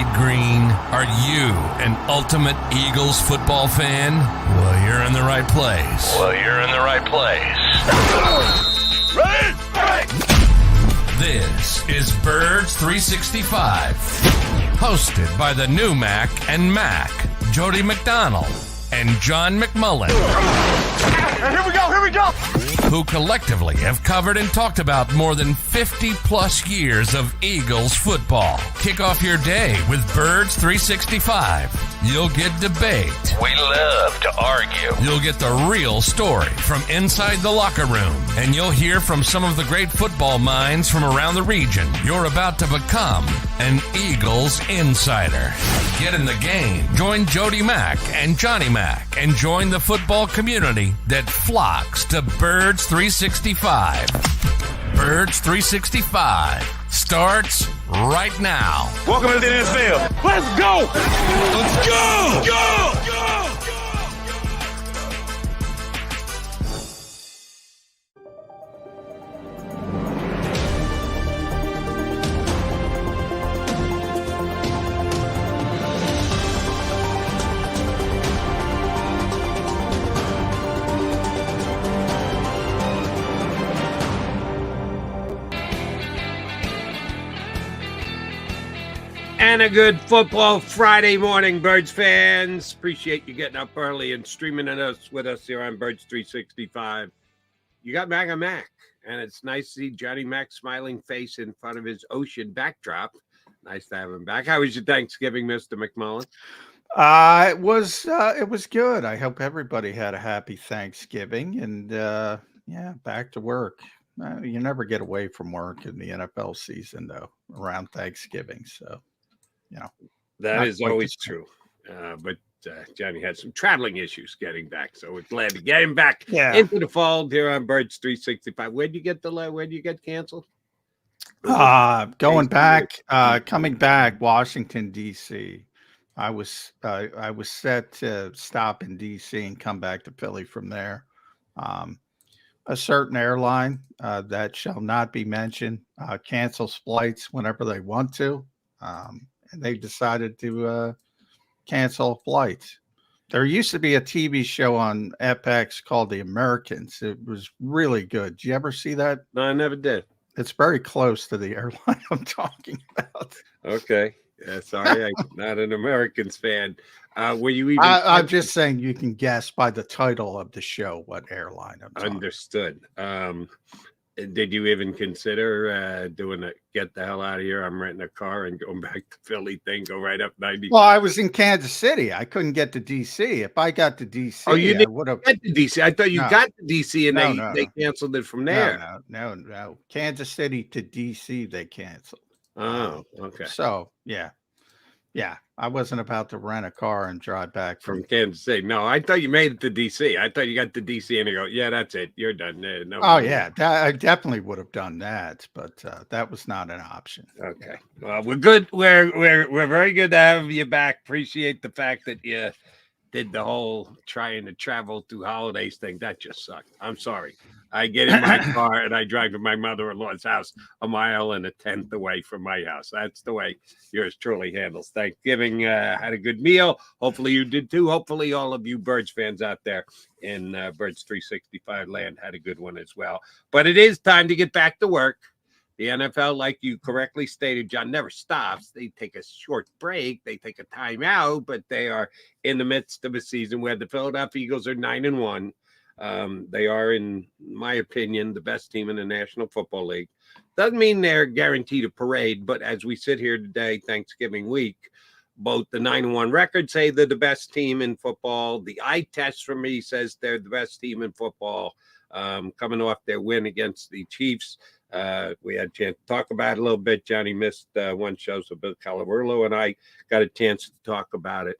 bleed green? Are you an ultimate Eagles football fan? Well, you're in the right place. Ready? This is Birds 365, hosted by the new Mac and Mac, Jody McDonald and John McMullen. Here we go! Who collectively have covered and talked about more than 50-plus years of Eagles football. Kick off your day with Birds 365. You'll get debate. We love to argue. You'll get the real story from inside the locker room. And you'll hear from some of the great football minds from around the region. You're about to become an Eagles insider. Get in the game. Join Jody Mack and Johnny Mack and join the football community that flocks to Birds 365. Birds 365 starts right now. Welcome to the NFL. Let's go! Let's go! Go! And a good football Friday morning, Birds fans. Appreciate you getting up early and streaming with us here on Birds 365. You got Mac and Mac, and it's nice to see Johnny Mac's smiling face in front of his ocean backdrop. Nice to have him back. How was your Thanksgiving, Mr. McMullen? It was good. I hope everybody had a happy Thanksgiving, and back to work. You never get away from work in the NFL season, though, around Thanksgiving. So. That is always true. But Johnny had some traveling issues getting back, so we're glad to get him back into the fold here on Birds 365. Where'd you get canceled? Coming back, Washington, D.C. I was set to stop in D.C. and come back to Philly from there. A certain airline that shall not be mentioned cancels flights whenever they want to. And they decided to cancel flights. There used to be a TV show on FX called The Americans. It was really good. Did you ever see that? No, I never did. It's very close to the airline I'm talking about. Okay. Yeah, sorry, I'm not an Americans fan. Were you even? I'm just saying you can guess by the title of the show what airline I'm talking about. Understood. Did you even consider doing a get the hell out of here? I'm renting a car and going back to Philly thing, go right up 90. Well, I was in Kansas City. I couldn't get to DC. If I got to DC, you didn't get to DC. I thought you got to DC and they canceled it from there. No. Kansas City to DC, they canceled. Oh, okay. So, yeah. I wasn't about to rent a car and drive back from Kansas City. No, I thought you made it to DC. I thought you got to DC and you go, yeah, that's it. You're done. No. Oh, yeah. I definitely would have done that, but that was not an option. Okay. Well, we're good. We're very good to have you back. Appreciate the fact that you did the whole trying to travel through holidays thing. That just sucked. I'm sorry. I get in my car and I drive to my mother-in-law's house 1.1 miles away from my house. That's the way yours truly handles Thanksgiving. Had a good meal. Hopefully you did too. Hopefully all of you Birds fans out there in Birds 365 land had a good one as well. But it is time to get back to work. The NFL, like you correctly stated, John, never stops. They take a short break. They take a timeout, but they are in the midst of a season where the Philadelphia Eagles are 9-1. They are, in my opinion, the best team in the National Football League. Doesn't mean they're guaranteed a parade, but as we sit here today, Thanksgiving week, both the 9-1 record say they're the best team in football. The eye test for me says they're the best team in football, coming off their win against the Chiefs. We had a chance to talk about it a little bit. Johnny missed one show, so Bill Calaverlo and I got a chance to talk about it.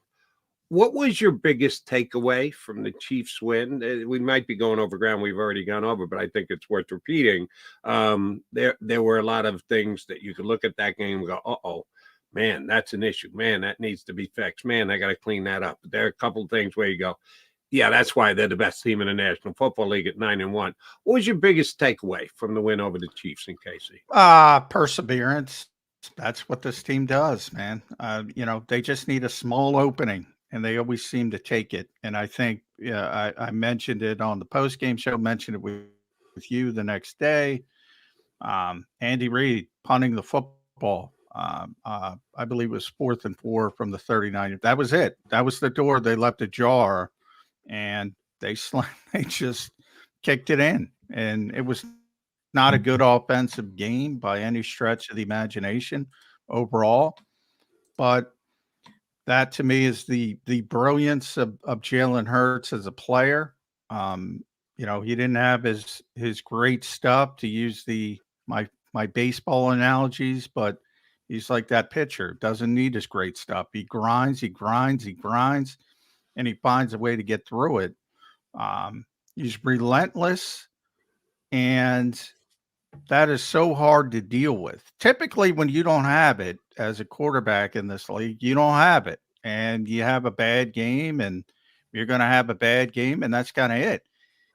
What was your biggest takeaway from the Chiefs win? We might be going over ground we've already gone over, but I think it's worth repeating. There were a lot of things that you could look at that game and go, uh-oh, man, that's an issue. Man, that needs to be fixed. Man, I got to clean that up. There are a couple of things where you go, yeah, that's why they're the best team in the National Football League at 9-1. What was your biggest takeaway from the win over the Chiefs in KC? Perseverance. that's what this team does, man. They just need a small opening, and they always seem to take it. And I think, yeah, I mentioned it on the post game show, mentioned it with you the next day. Andy Reid punting the football. I believe it was 4th and 4 from the 39. That was it. That was the door they left ajar, and they just kicked it in, and it was not a good offensive game by any stretch of the imagination overall. But that to me is the brilliance of Jalen Hurts as a player. He didn't have his great stuff, to use my baseball analogies, but he's like that pitcher, doesn't need his great stuff. He grinds, and he finds a way to get through it. He's relentless, and that is so hard to deal with. Typically, when you don't have it as a quarterback in this league, you don't have it, and you have a bad game, and you're going to have a bad game, and that's kind of it.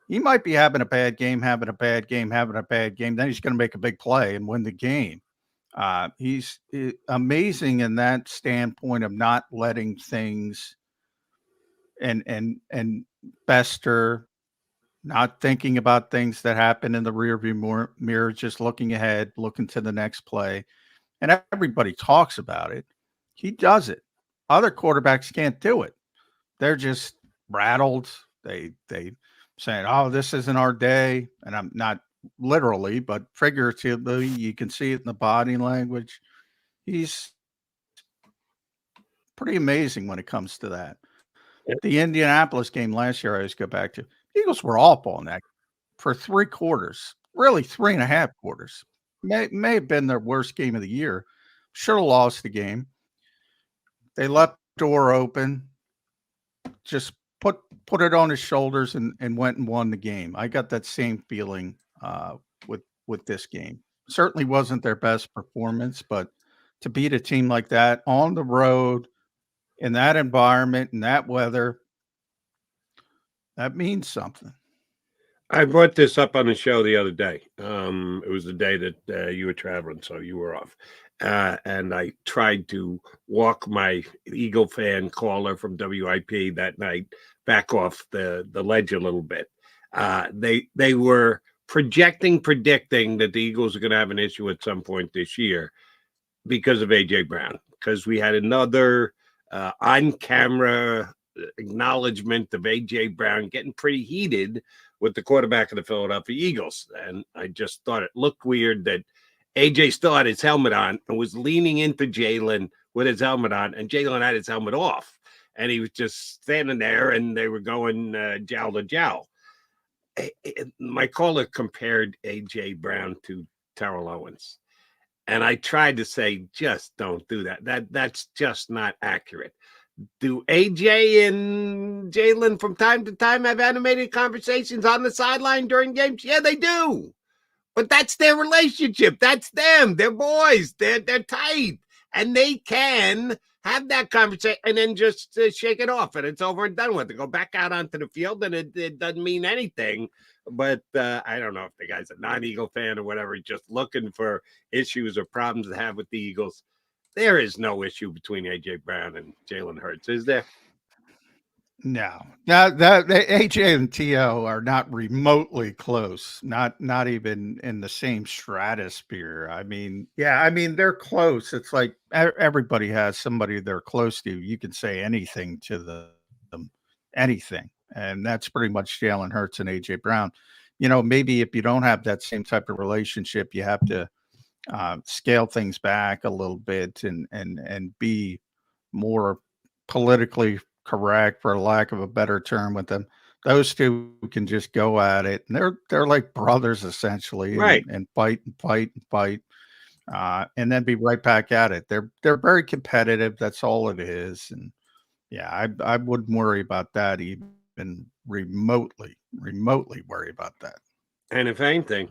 He might be having a bad game, then he's going to make a big play and win the game. He's amazing in that standpoint of not letting things and fester, not thinking about things that happen in the rearview mirror, just looking ahead, looking to the next play. And everybody talks about it. He does it. Other quarterbacks can't do it. They're just rattled. They saying, "Oh, this isn't our day." And I'm not literally, but figuratively, you can see it in the body language. He's pretty amazing when it comes to that. The Indianapolis game last year, I always go back to, Eagles were awful in that for 3 quarters, really 3.5 quarters. May have been their worst game of the year. Should have lost the game. They left the door open, just put it on his shoulders and went and won the game. I got that same feeling with this game. Certainly wasn't their best performance, but to beat a team like that on the road in that environment, in that weather, that means something. I brought this up on the show the other day. It was the day that you were traveling, so you were off. And I tried to walk my Eagle fan caller from WIP that night back off the ledge a little bit. They were predicting that the Eagles are going to have an issue at some point this year because of A.J. Brown, because we had another on-camera acknowledgement of A.J. Brown getting pretty heated with the quarterback of the Philadelphia Eagles. And I just thought it looked weird that A.J. still had his helmet on and was leaning into Jalen with his helmet on, and Jalen had his helmet off. And he was just standing there, and they were going jowl to jowl. My caller compared A.J. Brown to Terrell Owens. And I tried to say, just don't do that. That's just not accurate. Do AJ and Jalen from time to time have animated conversations on the sideline during games? Yeah, they do. But that's their relationship. That's them. They're boys. They're tight. And they can have that conversation and then just shake it off, and it's over and done with. They go back out onto the field, and it doesn't mean anything. But I don't know if the guy's a non-Eagle fan or whatever, just looking for issues or problems to have with the Eagles. There is no issue between A.J. Brown and Jalen Hurts, is there? No, that AJ and T.O. are not remotely close, not even in the same stratosphere. I mean, they're close. It's like everybody has somebody they're close to. You can say anything to them, anything. And that's pretty much Jalen Hurts and AJ Brown. Maybe if you don't have that same type of relationship, you have to scale things back a little bit and be more politically correct, for lack of a better term, with them. Those two can just go at it, and they're like brothers essentially, right? And fight, and then be right back at it. They're very competitive. That's all it is. And yeah, I wouldn't worry about that, even remotely worry about that. And if anything,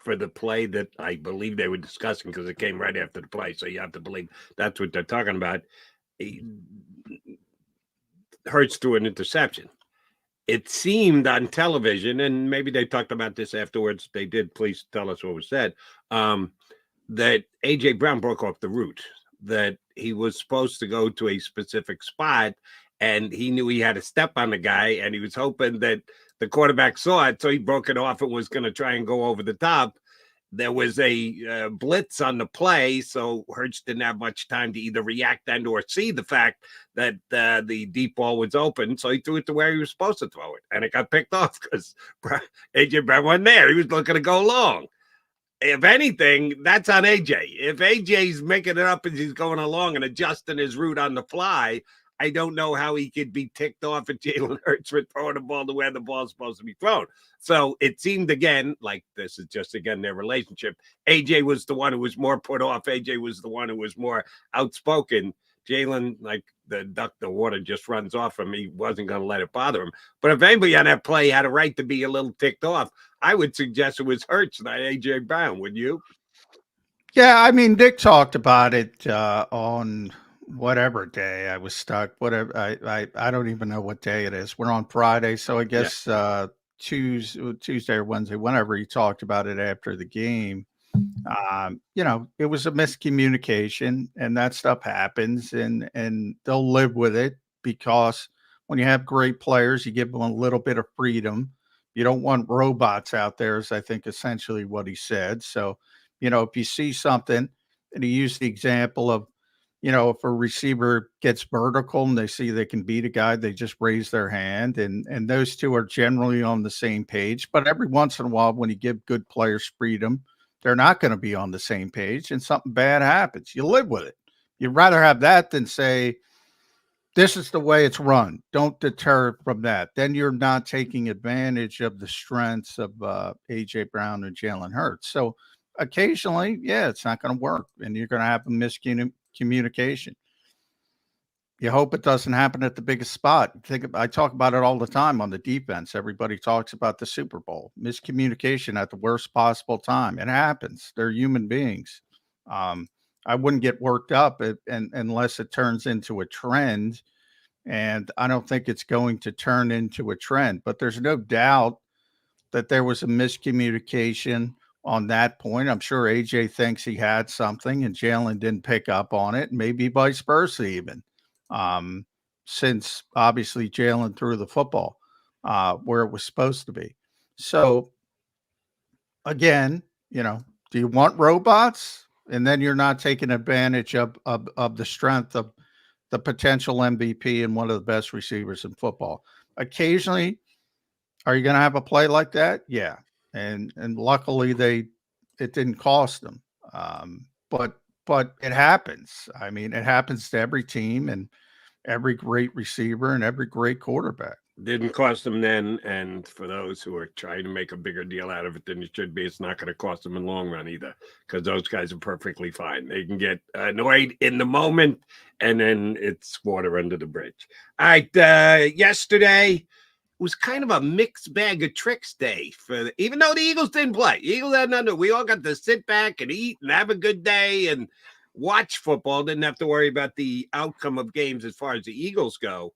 for the play that I believe they were discussing, because it came right after the play, so you have to believe that's what they're talking about. Hurts threw an interception. It seemed on television, and maybe they talked about this afterwards. They did. Please tell us what was said. that A.J. Brown broke off the route, that he was supposed to go to a specific spot, and he knew he had to step on the guy, and he was hoping that the quarterback saw it, so he broke it off and was going to try and go over the top. There was a blitz on the play, so Hurts didn't have much time to either react and or see the fact that the deep ball was open, so he threw it to where he was supposed to throw it, and it got picked off because A.J. Brown wasn't there. He was looking to go long. If anything, that's on AJ. If AJ's making it up as he's going along and adjusting his route on the fly, I don't know how he could be ticked off at Jalen Hurts for throwing the ball to where the ball's supposed to be thrown. So it seemed again like this is just again their relationship. AJ was the one who was more put off. AJ was the one who was more outspoken. Jalen, like the duck, the water just runs off him. He wasn't going to let it bother him. But if anybody on that play had a right to be a little ticked off, I would suggest it was Hurts, not A.J. Brown. Would you? Yeah, I mean, Dick talked about it on whatever day I was stuck. Whatever, I don't even know what day it is. We're on Friday, so I guess Tuesday or Wednesday, whenever he talked about it after the game. It was a miscommunication, and that stuff happens, and they'll live with it because when you have great players, you give them a little bit of freedom. You don't want robots out there, is I think essentially what he said. So, if you see something, and he used the example of, if a receiver gets vertical and they see they can beat a guy, they just raise their hand, and those two are generally on the same page. But every once in a while, when you give good players freedom, they're not going to be on the same page, and something bad happens. You live with it. You'd rather have that than say, this is the way it's run. Don't deter from that. Then you're not taking advantage of the strengths of A.J. Brown and Jalen Hurts. So occasionally, it's not going to work, and you're going to have a miscommunication. You hope it doesn't happen at the biggest spot. I talk about it all the time on the defense. Everybody talks about the Super Bowl. Miscommunication at the worst possible time. It happens. They're human beings. I wouldn't get worked up unless it turns into a trend, and I don't think it's going to turn into a trend. But there's no doubt that there was a miscommunication on that point. I'm sure AJ thinks he had something, and Jalen didn't pick up on it, maybe vice versa even, since obviously Jalen threw the football where it was supposed to be. So, again, do you want robots? And then you're not taking advantage of the strength of the potential MVP and one of the best receivers in football. Occasionally, are you going to have a play like that? Yeah. And luckily it didn't cost them. But it happens. I mean, it happens to every team and every great receiver and every great quarterback. Didn't cost them then, and for those who are trying to make a bigger deal out of it than it should be, it's not going to cost them in the long run either, because those guys are perfectly fine. They can get annoyed in the moment, and then it's water under the bridge. All right, yesterday was kind of a mixed bag of tricks day even though the Eagles didn't play. Eagles had nothing. We all got to sit back and eat and have a good day and watch football. Didn't have to worry about the outcome of games as far as the Eagles go.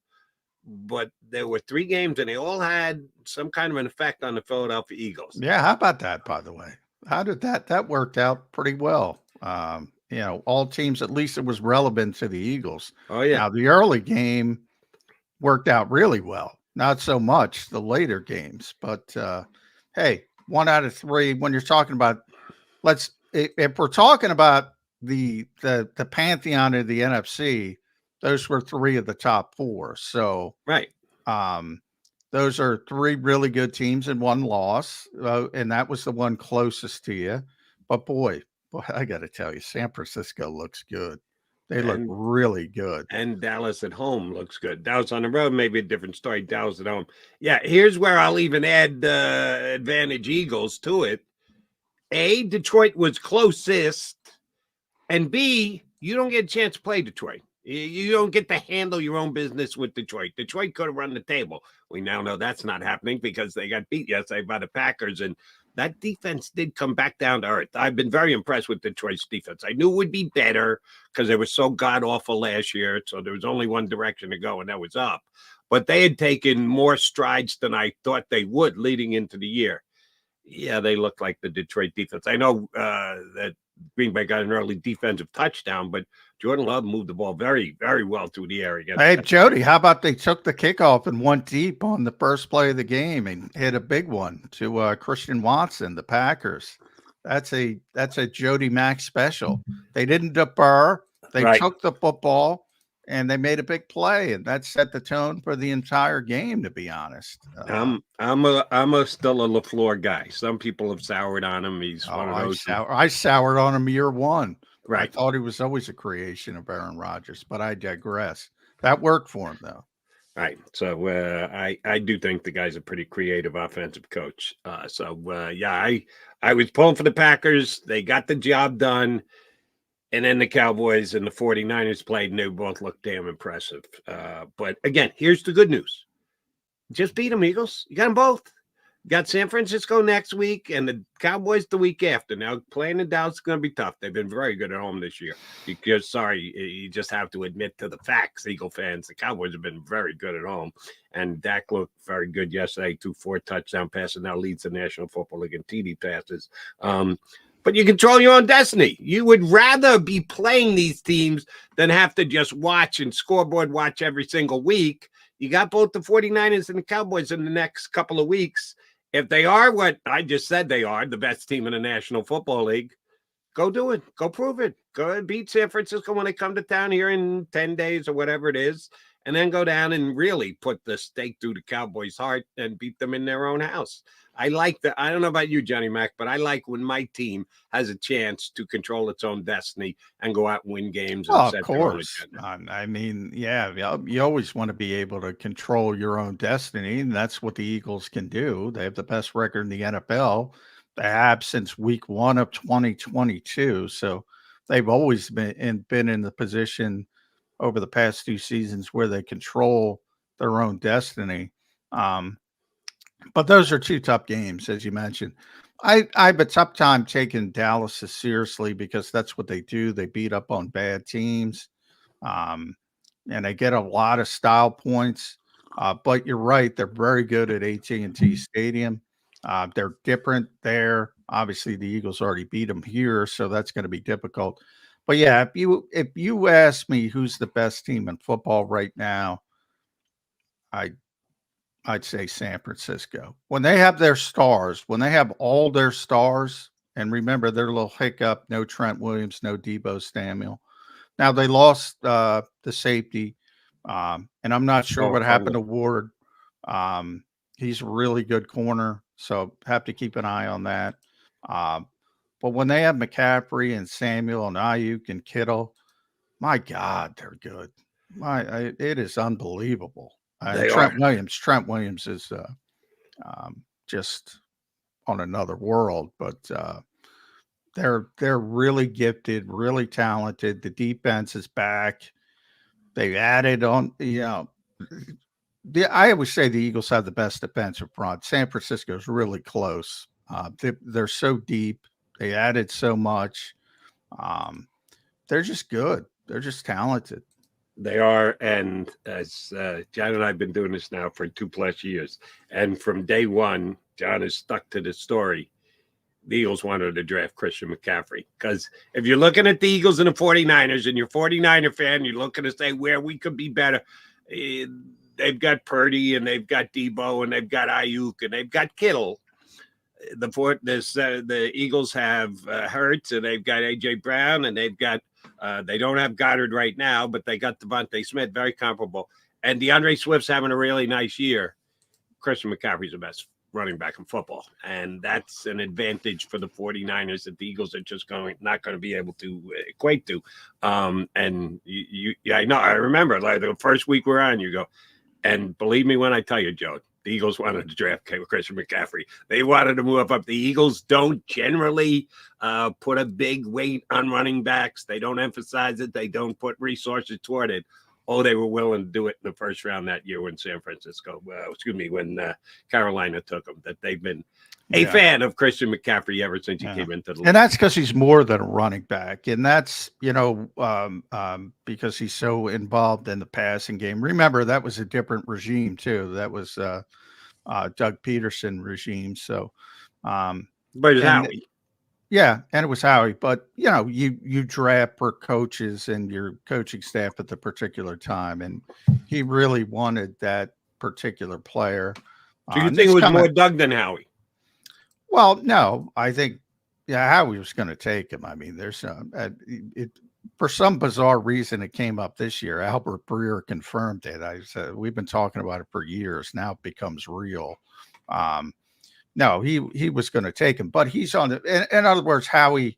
But there were 3 games, and they all had some kind of an effect on the Philadelphia Eagles. Yeah, how about that, by the way? How did that worked out pretty well? All teams, at least it was relevant to the Eagles. Oh, yeah. Now, the early game worked out really well. Not so much the later games. But, hey, 1 out of 3, when you're talking about if we're talking about the pantheon of the NFC, those were 3 of the top 4. So, right. Those are 3 really good teams and 1 loss. And that was the one closest to you. But boy, I got to tell you, San Francisco looks good. They look really good. And Dallas at home looks good. Dallas on the road, maybe a different story. Dallas at home. Yeah, here's where I'll even add the advantage Eagles to it. A, Detroit was closest. And B, you don't get a chance to play Detroit. You don't get to handle your own business with Detroit. Detroit could have run the table. We now know that's not happening because they got beat yesterday by the Packers, and that defense did come back down to earth. I've been very impressed with Detroit's defense. I knew it would be better because they were so god-awful last year, so there was only one direction to go, and that was up. But they had taken more strides than I thought they would leading into the year. Yeah, they look like the Detroit defense. I know that Green Bay got an early defensive touchdown, but Jordan Love moved the ball very, very well through the air against. Hey, Jody, how about they took the kickoff and went deep on the first play of the game and hit a big one to Christian Watson, the Packers. That's a Jody Mack special. They didn't defer. They took the football and they made a big play, and that set the tone for the entire game, to be honest. I'm a still a LaFleur guy. Some people have soured on him. He's one of those. I soured on him year one. Right. I thought he was always a creation of Aaron Rodgers, but I digress. That worked for him, though. Right. So I do think the guy's a pretty creative offensive coach. I was pulling for the Packers. They got the job done. And then the Cowboys and the 49ers played, and they both looked damn impressive. But again, here's the good news. Just beat them, Eagles. You got them both. You got San Francisco next week and the Cowboys the week after. Now, playing in Dallas is going to be tough. They've been very good at home this year. You just have to admit to the facts, Eagle fans. The Cowboys have been very good at home. And Dak looked very good yesterday, 2 4-touchdown passes, now leads the National Football League in TD passes. But you control your own destiny. You would rather be playing these teams than have to just watch and scoreboard watch every single week. You got both the 49ers and the Cowboys in the next couple of weeks. If they are what I just said they are, the best team in the National Football League, go do it. Go prove it. Go and beat San Francisco when they come to town here in 10 days or whatever it is, and then go down and really put the stake through the Cowboys' heart and beat them in their own house. I like that. I don't know about you, Johnny Mac, but I like when my team has a chance to control its own destiny and go out and win games. Of course. I mean, yeah, you always want to be able to control your own destiny, and that's what the Eagles can do. They have the best record in the NFL. They have since week 1 of 2022. So they've always been in the position over the past 2 seasons where they control their own destiny. But those are 2 tough games, as you mentioned. I have a tough time taking Dallas as seriously because that's what they do. They beat up on bad teams, and they get a lot of style points. But you're right; they're very good at AT&T Stadium. They're different there. Obviously, the Eagles already beat them here, so that's going to be difficult. But yeah, if you ask me who's the best team in football right now, I'd say San Francisco. When they have their stars, when they have all their stars, and remember their little hiccup, no Trent Williams, no Deebo Samuel. Now they lost the safety, and I'm not sure what happened to Ward. He's a really good corner, so have to keep an eye on that. But when they have McCaffrey and Samuel and Ayuk and Kittle, my God, they're good. It is unbelievable. Trent Williams is just on another world, but they're really gifted, really talented. The defense is back. They've added on, I always say the Eagles have the best defensive front. San Francisco is really close. They're so deep. They added so much. They're just good. They're just talented. They are, and as John and I have been doing this now for 2+ years, and from day one, John has stuck to the story. The Eagles wanted to draft Christian McCaffrey because if you're looking at the Eagles and the 49ers and you're a 49er fan, you're looking to say where we could be better. They've got Purdy and they've got Deebo and they've got Ayuk and they've got Kittle. The Eagles have Hurts and they've got A.J. Brown and they've got they don't have Goddard right now, but they got Devontae Smith, very comparable. And DeAndre Swift's having a really nice year. Christian McCaffrey's the best running back in football. And that's an advantage for the 49ers that the Eagles are just not going to be able to equate to. I know. I remember like the first week we're on, you go, and believe me when I tell you, Joe, the Eagles wanted to draft Christian McCaffrey. They wanted to move up. The Eagles don't generally put a big weight on running backs. They don't emphasize it. They don't put resources toward it. Oh, they were willing to do it in the first round that year when when Carolina took them. That they've been a fan of Christian McCaffrey ever since he came into the league. And that's because he's more than a running back. And that's, because he's so involved in the passing game. Remember, that was a different regime, too. That was Doug Peterson regime. So, but Howie. Yeah, and it was Howie, but you draft per coaches and your coaching staff at the particular time, and he really wanted that particular player. Do you And think this it was coming, more Doug than Howie? well, no, I think Howie was going to take him. I mean, there's it for some bizarre reason it came up this year. Albert Breer confirmed it. I said we've been talking about it for years. Now it becomes real. No, he was going to take him, but he's on the. In other words, Howie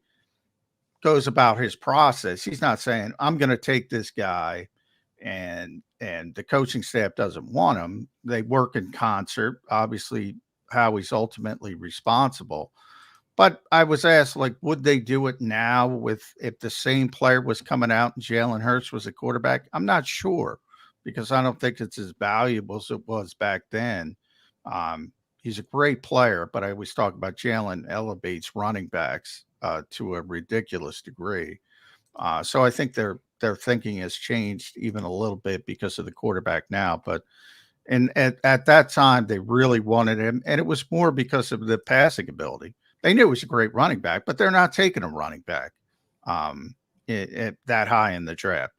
goes about his process. He's not saying I'm going to take this guy, and the coaching staff doesn't want him. They work in concert. Obviously, Howie's ultimately responsible. But I was asked, like, would they do it now if the same player was coming out and Jalen Hurts was a quarterback? I'm not sure because I don't think it's as valuable as it was back then. He's a great player, but I always talk about Jalen elevates running backs to a ridiculous degree. So I think their thinking has changed even a little bit because of the quarterback now. But at that time, they really wanted him, and it was more because of the passing ability. They knew he was a great running back, but they're not taking a running back that high in the draft.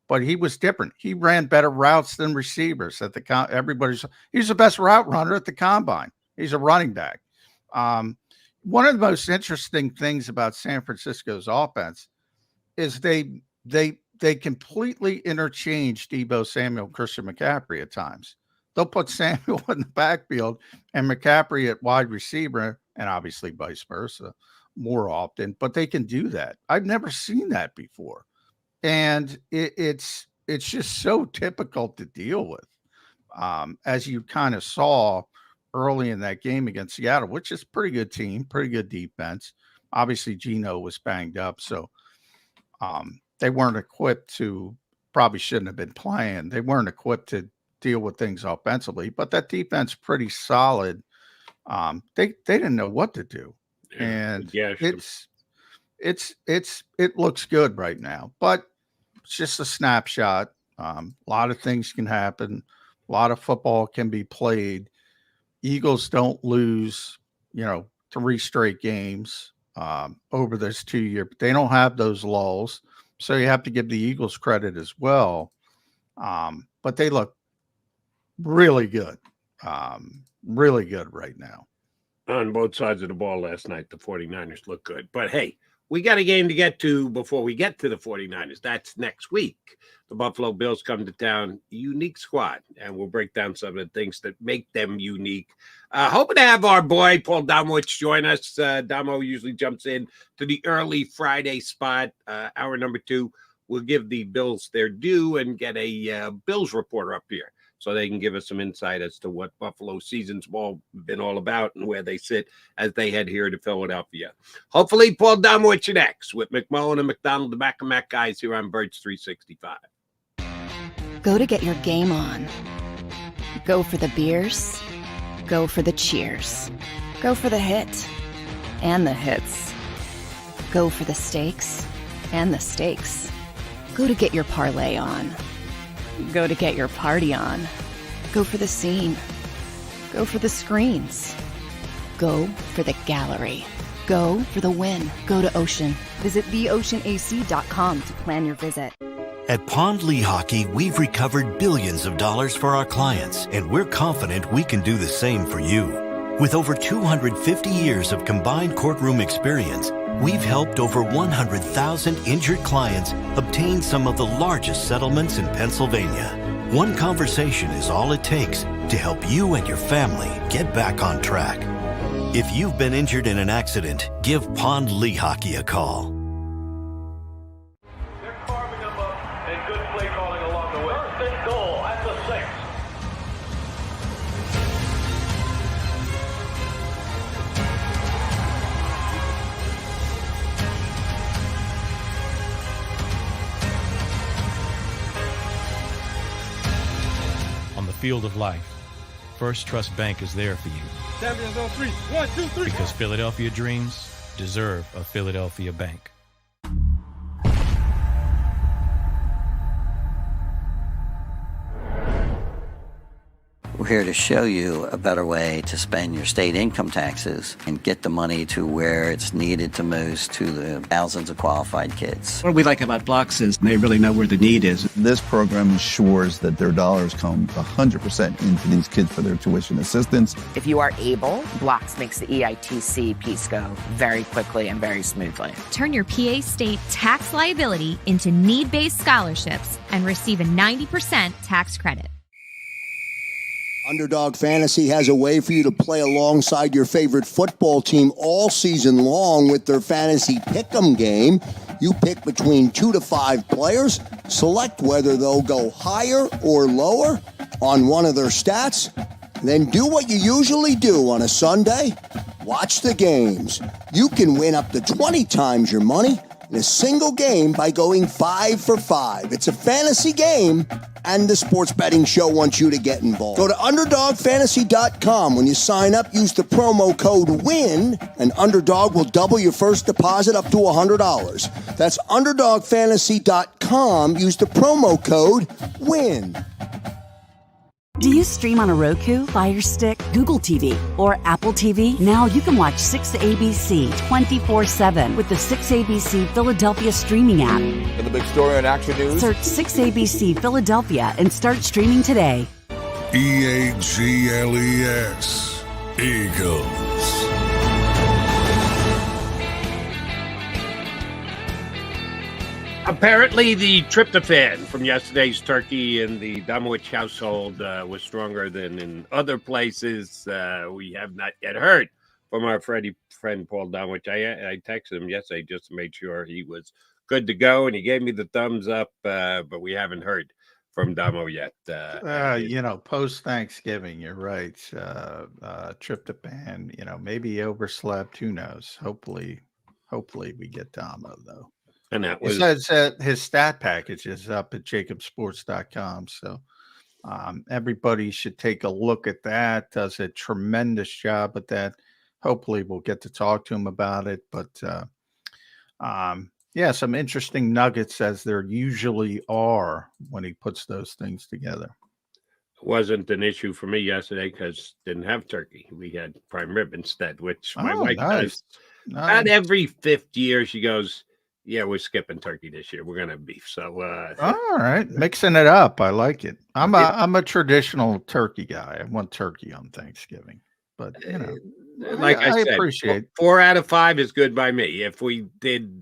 But he was different. He ran better routes than receivers at the he's the best route runner at the combine. He's a running back. One of the most interesting things about San Francisco's offense is they completely interchange Deebo Samuel, Christian McCaffrey at times. They'll put Samuel in the backfield and McCaffrey at wide receiver, and obviously vice versa more often, but they can do that. I've never seen that before. And it's just so difficult to deal with, as you kind of saw early in that game against Seattle, which is a pretty good team, pretty good defense. Obviously, Geno was banged up, so they weren't equipped to, probably shouldn't have been playing. They weren't equipped to deal with things offensively, but that defense pretty solid. They didn't know what to do, and it looks good right now, but it's just a snapshot. A lot of things can happen. A lot of football can be played. Eagles don't lose, 3 straight games over this 2 year, but they don't have those lulls. So you have to give the Eagles credit as well. But they look really good right now. On both sides of the ball last night, the 49ers look good. But hey, we got a game to get to before we get to the 49ers. That's next week. The Buffalo Bills come to town, unique squad, and we'll break down some of the things that make them unique. Hoping to have our boy Paul Domowitz join us. Domo usually jumps in to the early Friday spot. Hour number 2, we'll give the Bills their due and get a Bills reporter up here, so they can give us some insight as to what Buffalo season's been all about and where they sit as they head here to Philadelphia. Hopefully, Paul Domowitz next with McMullen and McDonald, the Back and Mac guys here on Birds 365. Go to get your game on. Go for the beers. Go for the cheers. Go for the hit and the hits. Go for the stakes and the stakes. Go to get your parlay on. Go to get your party on. Go for the scene. Go for the screens. Go for the gallery. Go for the win. Go to Ocean. Visit theoceanac.com to plan your visit. At Pond Lehocky, we've recovered billions of dollars for our clients, and we're confident we can do the same for you. With over 250 years of combined courtroom experience, we've helped over 100,000 injured clients obtain some of the largest settlements in Pennsylvania. One conversation is all it takes to help you and your family get back on track. If you've been injured in an accident, give Pond Lehocky a call. They're carving them up and good play calling along the way. First and goal at the 6. On the field of life, First Trust Bank is there for you. Champions on 3. 1, 2, 3. Because Philadelphia dreams deserve a Philadelphia bank. We're here to show you a better way to spend your state income taxes and get the money to where it's needed the most to the thousands of qualified kids. What we like about Blocks is they really know where the need is. This program ensures that their dollars come 100% into these kids for their tuition assistance. If you are able, Blocks makes the EITC piece go very quickly and very smoothly. Turn your PA state tax liability into need-based scholarships and receive a 90% tax credit. Underdog Fantasy has a way for you to play alongside your favorite football team all season long with their fantasy pick'em game. You pick between 2 to 5 players, select whether they'll go higher or lower on one of their stats, then do what you usually do on a Sunday, watch the games. You can win up to 20 times your money in a single game by going 5 for 5. It's a fantasy game, and the Sports Betting Show wants you to get involved. Go to UnderdogFantasy.com. When you sign up, use the promo code WIN, and Underdog will double your first deposit up to $100. That's UnderdogFantasy.com. Use the promo code WIN. Do you stream on a Roku, Fire Stick, Google TV, or Apple TV? Now you can watch 6ABC 24/7 with the 6ABC Philadelphia streaming app. For the big story on Action News, search 6ABC Philadelphia and start streaming today. EAGLES, Eagles. Apparently, the tryptophan from yesterday's turkey in the Domowitch household was stronger than in other places. We have not yet heard from our friend Paul Domowitch. I texted him yesterday just to make sure he was good to go, and he gave me the thumbs up, but we haven't heard from Damo yet. Post-Thanksgiving, you're right. Tryptophan, maybe overslept. Who knows? Hopefully we get Damo, though. And that was, it says that his stat package is up at JAKIBsports.com. So everybody should take a look at that. Does a tremendous job at that. Hopefully we'll get to talk to him about it. But some interesting nuggets, as there usually are when he puts those things together. It wasn't an issue for me yesterday because didn't have turkey. We had prime rib instead, which my wife does. About every 5th year, she goes, yeah, we're skipping turkey this year. We're gonna have beef. So all right, mixing it up. I like it. I'm a traditional turkey guy. I want turkey on Thanksgiving, but like I said, appreciate 4 out of 5 is good by me. If we did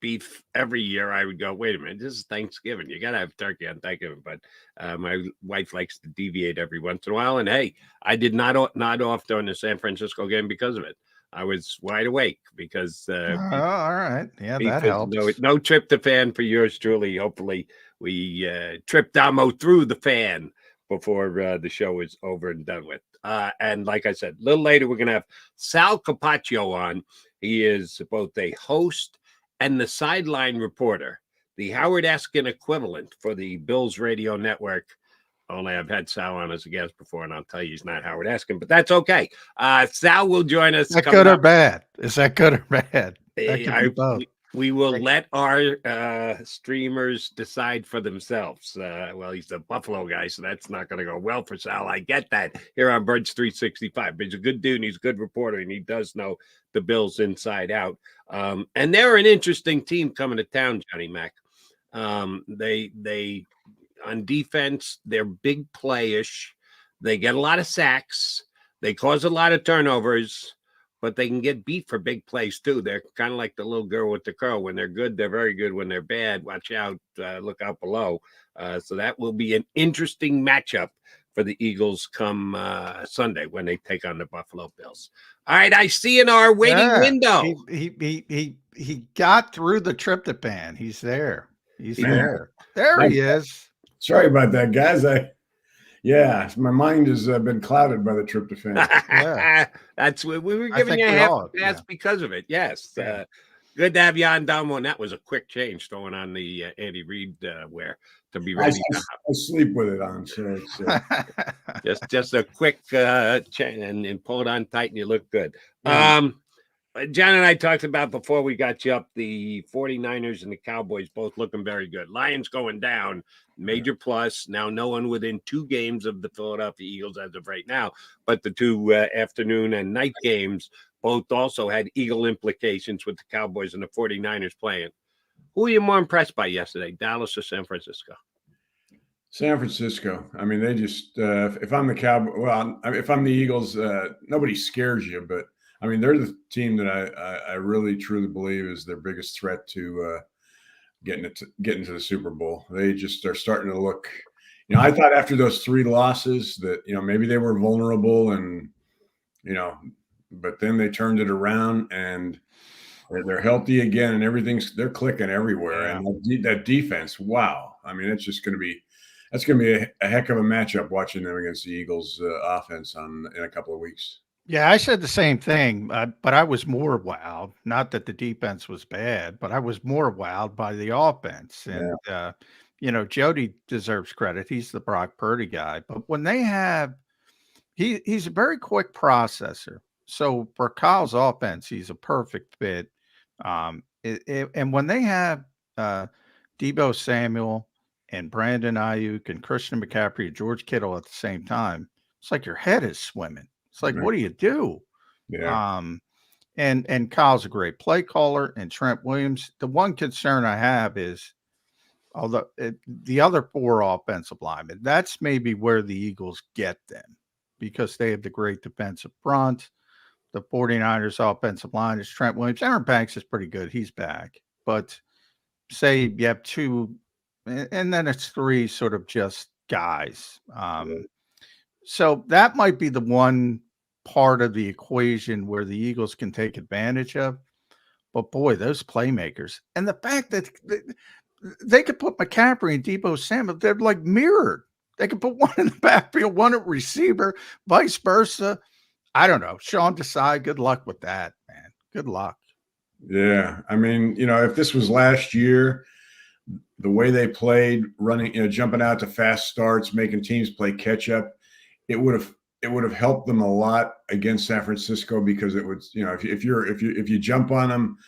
beef every year, I would go, wait a minute, this is Thanksgiving. You gotta have turkey on Thanksgiving. But my wife likes to deviate every once in a while. And hey, I did not off during the San Francisco game because of it. I was wide awake because all right. Yeah, that helps. No tryptophan for yours truly. Hopefully we trip Damo through the fan before the show is over and done with. And like I said, a little later, we're going to have Sal Capaccio on. He is both a host and the sideline reporter, the Howard Eskin equivalent for the Bills radio network. Only I've had Sal on as a guest before, and I'll tell you he's not Howard Eskin, but that's okay. Sal will join us. Is that good or bad? Is that good or bad? We will let our streamers decide for themselves. Well, he's a Buffalo guy, so that's not going to go well for Sal. I get that here on Birds 365. But he's a good dude, and he's a good reporter, and he does know the Bills inside out. And they're an interesting team coming to town, Johnny Mac. They on defense, they're big playish. They get a lot of sacks. They cause a lot of turnovers, but they can get beat for big plays too. They're kind of like the little girl with the curl. When they're good, they're very good. When they're bad, watch out, look out below. So that will be an interesting matchup for the Eagles come Sunday when they take on the Buffalo Bills. All right, I see in our waiting window. He got through the tryptophan. He's there. He's there. There he is. Sorry about that, guys. My mind has been clouded by the tryptophan. That's what we were giving you a half pass because of it. Yes. Good to have you on, Damo. And that was a quick change throwing on the Andy Reid wear to be ready. I sleep with it on. So it's, just a quick change and pull it on tight and you look good. John and I talked about before we got you up, the 49ers and the Cowboys both looking very good. Lions going down, major plus. Now no one within 2 games of the Philadelphia Eagles as of right now, but the 2 afternoon and night games both also had Eagle implications with the Cowboys and the 49ers playing. Who are you more impressed by yesterday, Dallas or San Francisco? San Francisco. I mean, they just if I'm the Cowboys, well, if I'm the Eagles, nobody scares you, but I mean, they're the team that I really truly believe is their biggest threat to getting to the Super Bowl. They just are starting to look. You know, I thought after those 3 losses that maybe they were vulnerable, and but then they turned it around and they're healthy again, and they're clicking everywhere. Yeah. And that defense, wow! I mean, it's just going to be. That's going to be a heck of a matchup watching them against the Eagles offense in a couple of weeks. Yeah, I said the same thing, but I was more wowed. Not that the defense was bad, but I was more wowed by the offense. And Jody deserves credit. He's the Brock Purdy guy. But when they have, he's a very quick processor. So for Kyle's offense, he's a perfect fit. And when they have Deebo Samuel and Brandon Ayuk and Christian McCaffrey and George Kittle at the same time, it's like your head is swimming. It's like, Right. What do you do? Yeah. And Kyle's a great play caller, and Trent Williams. The one concern I have is, although the other 4 offensive linemen, that's maybe where the Eagles get them because they have the great defensive front. The 49ers offensive line is Trent Williams. Aaron Banks is pretty good. He's back. But say you have 2, and then it's 3 sort of just guys. So that might be the one part of the equation where the Eagles can take advantage of. But boy, those playmakers, and the fact that they could put McCaffrey and Deebo Samuel, they're like mirrored. They could put one in the backfield, one at receiver, vice versa. I don't know. Sean Desai, good luck with that, man. Good luck. Yeah. I mean, if this was last year, the way they played, running, jumping out to fast starts, making teams play catch up, it would have helped them a lot against San Francisco because it would, if you jump on them,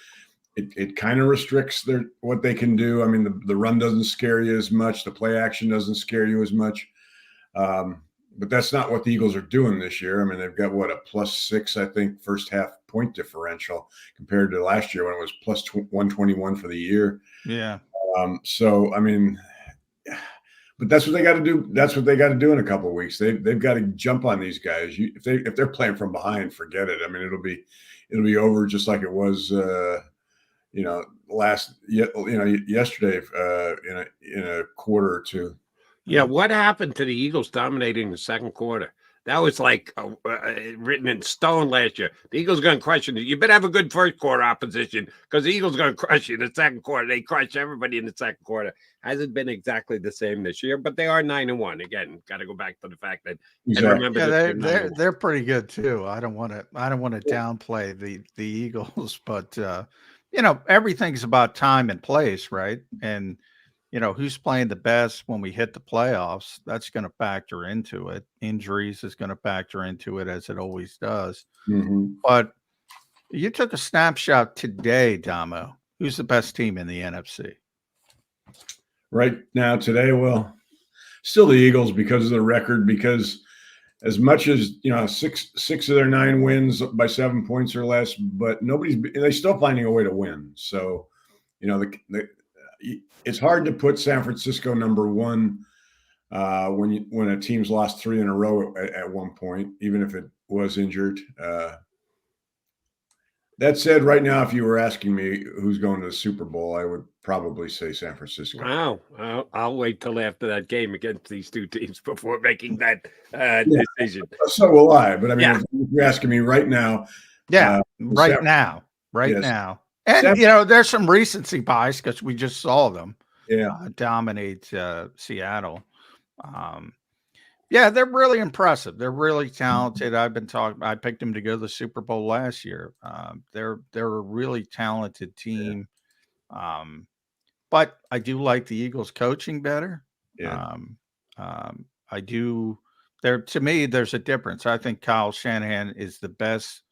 it kind of restricts what they can do. I mean, the run doesn't scare you as much, the play action doesn't scare you as much. But that's not what the Eagles are doing this year. I mean, they've got a +6, I think, first half point differential compared to last year when it was +121 for the year. Yeah. So I mean, but that's what they got to do. That's what they got to do in a couple of weeks. They've got to jump on these guys. If they're playing from behind, forget it. I mean, it'll be over just like it was, yesterday in a quarter or 2. Yeah, what happened to the Eagles dominating the second quarter? That was like written in stone last year. The Eagles going to crush you. You better have a good first quarter opposition because the Eagles going to crush you in the second quarter. They crush everybody in the second quarter. Hasn't been exactly the same this year, but they are 9-1. Again, got to go back to the fact that Exactly. and remember they're pretty good too. I don't want to downplay the Eagles, but everything's about time and place, right? And who's playing the best when we hit the playoffs, that's going to factor into it. Injuries is going to factor into it, as it always does. Mm-hmm. But you took a snapshot today, Damo. Who's the best team in the NFC? Right now, today, well, still the Eagles because of the record, because as much as, 6 of their 9 wins by 7 points or less, but they're still finding a way to win. So, it's hard to put San Francisco number 1 when a team's lost 3 in a row at one point, even if it was injured. That said, right now, if you were asking me who's going to the Super Bowl, I would probably say San Francisco. Wow. I'll wait till after that game against these 2 teams before making that decision. So will I. But I mean, if you're asking me right now. Yeah, right now. And, there's some recency bias because we just saw them dominate Seattle. They're really impressive. They're really talented. I picked them to go to the Super Bowl last year. They're a really talented team. But I do like the Eagles coaching better. Yeah. I do. To me, there's a difference. I think Kyle Shanahan is the best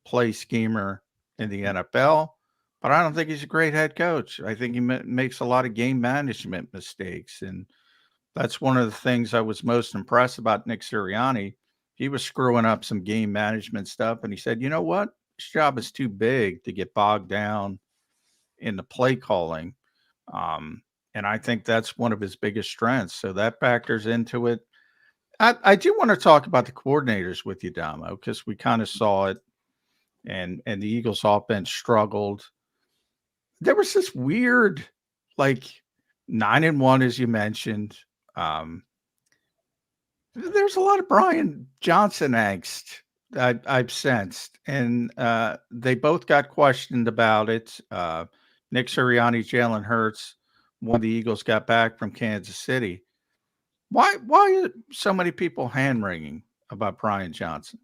play schemer in the NFL, but I don't think he's a great head coach. I think he makes a lot of game management mistakes. And that's one of the things I was most impressed about Nick Sirianni. He was screwing up some game management stuff, and he said, you know what? This job is too big to get bogged down in the play calling. And I think that's one of his biggest strengths. So that factors into it. I do want to talk about the coordinators with you, Damo, because we kind of saw it, and the Eagles offense struggled. There was this weird, like 9-1, as you mentioned. There's a lot of Brian Johnson angst I've sensed, and they both got questioned about it. Nick Sirianni, Jalen Hurts, when the Eagles got back from Kansas City. Why are so many people hand-wringing about Brian Johnson?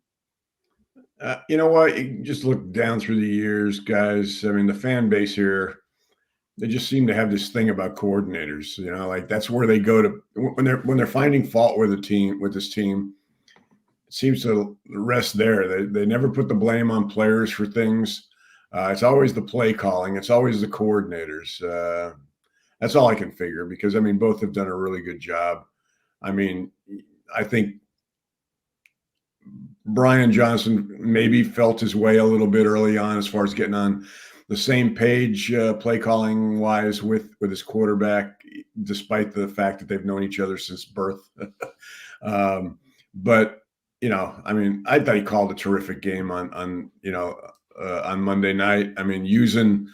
You know what? You just look down through the years, guys. I mean, the fan base here, they just seem to have this thing about coordinators. You know, like that's where they go to when they're finding fault with this team. It seems to rest there. They never put the blame on players for things. It's always the play calling. It's always the coordinators. That's all I can figure, because I mean, both have done a really good job. I mean, I think Brian Johnson maybe felt his way a little bit early on as far as getting on the same page play calling wise with his quarterback, despite the fact that they've known each other since birth. But, you know, I mean, I thought he called a terrific game on Monday night. I mean, using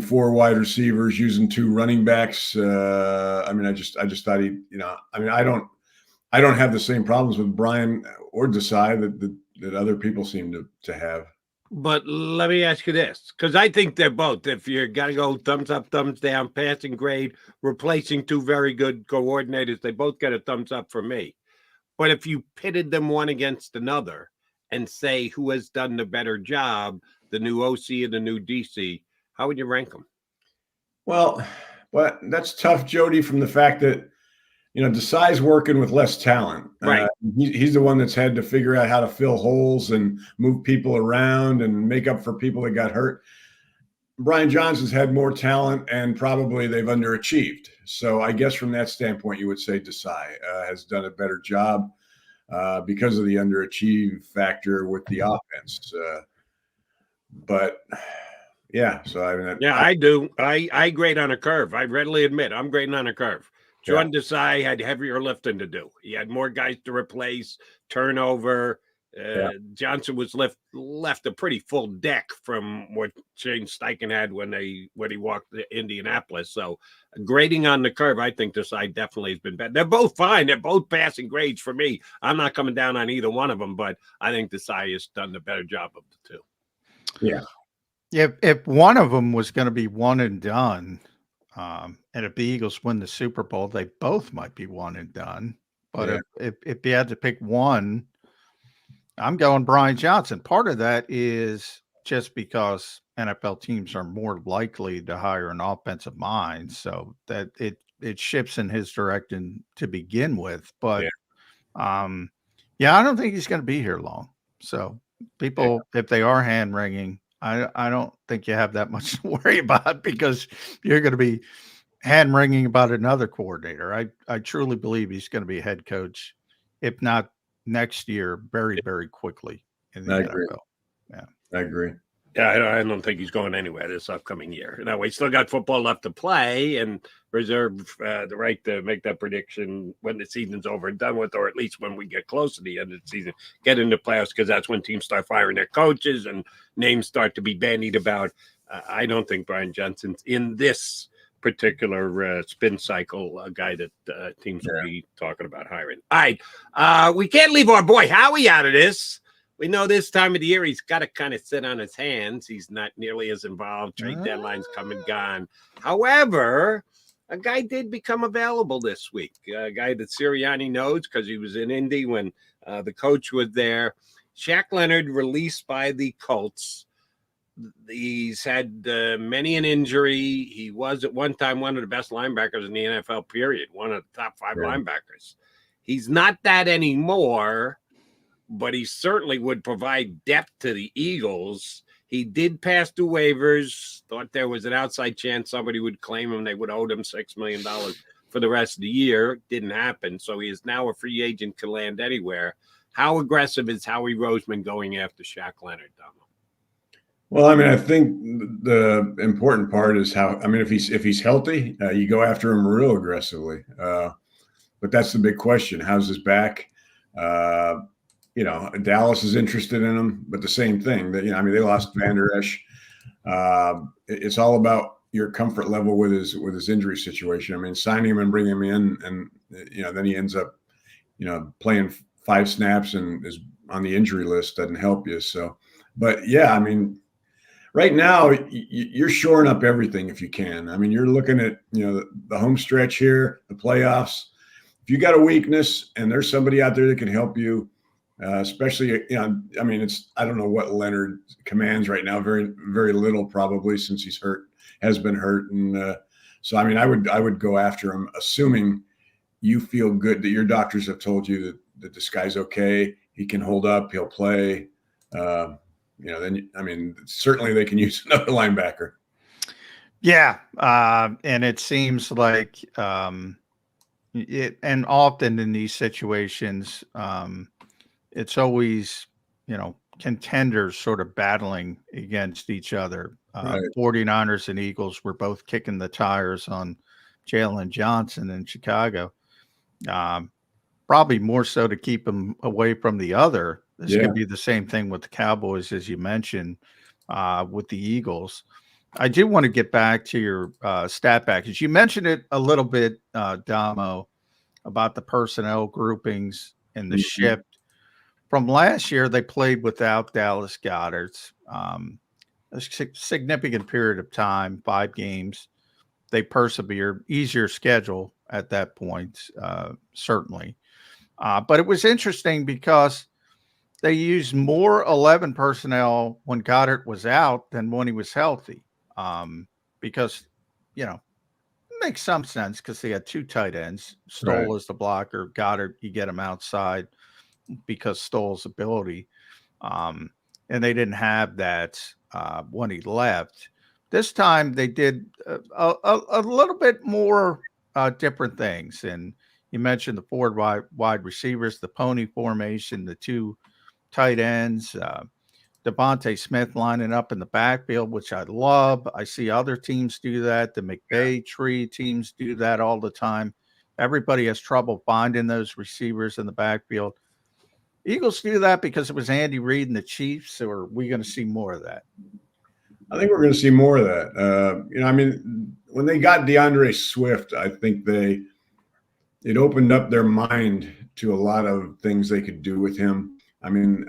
4 wide receivers, using 2 running backs. I mean, I just thought he, you know, I mean, I don't have the same problems with Brian or Desai that other people seem to have. But let me ask you this, because I think they're both. If you got to go thumbs up, thumbs down, passing grade, replacing 2 very good coordinators, they both get a thumbs up from me. But if you pitted them one against another and say who has done the better job, the new OC and the new DC, how would you rank them? Well, but that's tough, Jody, from the fact that, you know, Desai's working with less talent. Right. He's the one that's had to figure out how to fill holes and move people around and make up for people that got hurt. Brian Johnson's had more talent, and probably they've underachieved. So I guess from that standpoint, you would say Desai has done a better job because of the underachieve factor with the offense. But yeah, so I mean, I do. I grade on a curve. I readily admit I'm grading on a curve. John Desai had heavier lifting to do. He had more guys to replace, turnover. Johnson was left a pretty full deck from what Shane Steichen had when he walked to Indianapolis. So grading on the curve, I think Desai definitely has been better. They're both fine. They're both passing grades for me. I'm not coming down on either one of them, but I think Desai has done the better job of the 2. Yeah. If one of them was going to be one and done, and if the Eagles win the Super Bowl, they both might be one and done. But if you had to pick one, I'm going Brian Johnson. Part of that is just because NFL teams are more likely to hire an offensive mind, so that it shifts in his direction to begin with. But I don't think he's going to be here long. So people, if they are hand-wringing, I don't think you have that much to worry about, because you're going to be hand-wringing about another coordinator. I truly believe he's going to be a head coach, if not next year, very, very quickly in the NFL. Yeah, I agree. Yeah, I don't think he's going anywhere this upcoming year. Now, we still got football left to play and reserve the right to make that prediction when the season's over and done with, or at least when we get close to the end of the season, get into playoffs, because that's when teams start firing their coaches and names start to be bandied about. I don't think Brian Johnson's in this particular spin cycle a guy that teams will be talking about hiring. All right, we can't leave our boy Howie out of this. We know this time of the year he's got to kind of sit on his hands. He's not nearly as involved. Trade deadlines come and gone. However, a guy did become available this week, a guy that Sirianni knows because he was in Indy when the coach was there. Shaq Leonard, released by the Colts. He's had many an injury. He was at one time one of the best linebackers in the NFL, period, one of the top 5 linebackers. He's not that anymore, but he certainly would provide depth to the Eagles. He did pass through waivers. Thought there was an outside chance somebody would claim him. They would owe him $6 million for the rest of the year. Didn't happen. So he is now a free agent, can land anywhere. How aggressive is Howie Roseman going after Shaq Leonard, Damo? Well, I mean, I think the important part is how. I mean, if he's healthy, you go after him real aggressively. But that's the big question: how's his back? Dallas is interested in him, but the same thing. That I mean, they lost Vander Esch. It's all about your comfort level with his injury situation. I mean, signing him and bringing him in, and then he ends up, playing 5 snaps and is on the injury list, doesn't help you. So, but yeah, I mean. Right now, you're shoring up everything if you can. I mean, you're looking at the home stretch here, the playoffs. If you got a weakness and there's somebody out there that can help you, especially I mean, I don't know what Leonard commands right now. Very very little probably since he's has been hurt, and so I mean, I would go after him, assuming you feel good that your doctors have told you that this guy's okay, he can hold up, he'll play. Then I mean, certainly they can use another linebacker. Yeah, and it seems like and often in these situations, it's always contenders sort of battling against each other. Right. 49ers and Eagles were both kicking the tires on Jalen Johnson in Chicago. Probably more so to keep him away from the other. This could be the same thing with the Cowboys, as you mentioned, with the Eagles. I do want to get back to your stat package. You mentioned it a little bit, Damo, about the personnel groupings and the shift. From last year, they played without Dallas Goedert. A significant period of time, 5 games. They persevered. Easier schedule at that point, certainly. But it was interesting because they used more 11 personnel when Goddard was out than when he was healthy. Because, it makes some sense because they had 2 tight ends. Stoll is the blocker. Goddard, you get him outside because Stoll's ability. And they didn't have that when he left. This time they did a little bit more different things. And you mentioned the 4 wide receivers, the pony formation, the 2 tight ends, Devontae Smith lining up in the backfield, which I love. I see other teams do that. The McVay tree teams do that all the time. Everybody has trouble finding those receivers in the backfield. Eagles do that because it was Andy Reid and the Chiefs, or are we going to see more of that? I think we're going to see more of that. I mean, when they got DeAndre Swift, I think it opened up their mind to a lot of things they could do with him. I mean,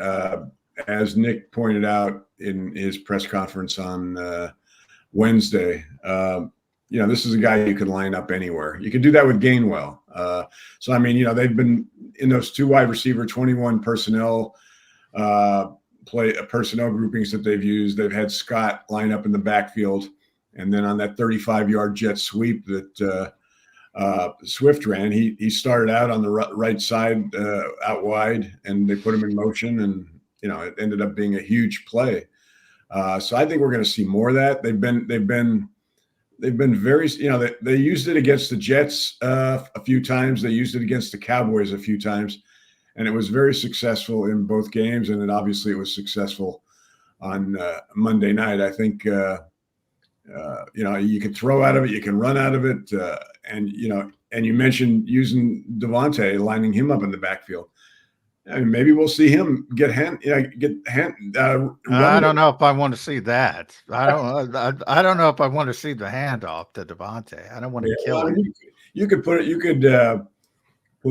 as Nick pointed out in his press conference on Wednesday, this is a guy you can line up anywhere. You can do that with Gainwell. So, I mean, they've been in those 2 wide receiver, 21 personnel personnel groupings that they've used. They've had Scott line up in the backfield. And then on that 35-yard jet sweep that Swift ran, he started out on the right side out wide, and they put him in motion, and it ended up being a huge play. So I think we're going to see more of that. They've been very, they used it against the Jets a few times. They used it against the Cowboys a few times, and it was very successful in both games. And then obviously it was successful on Monday night. I think you can throw out of it, you can run out of it, and you mentioned using Devontae, lining him up in the backfield. I mean, maybe we'll see him get I don't know if I want to see that. I don't know if I want to see the handoff to Devontae. I don't want to kill him. You could put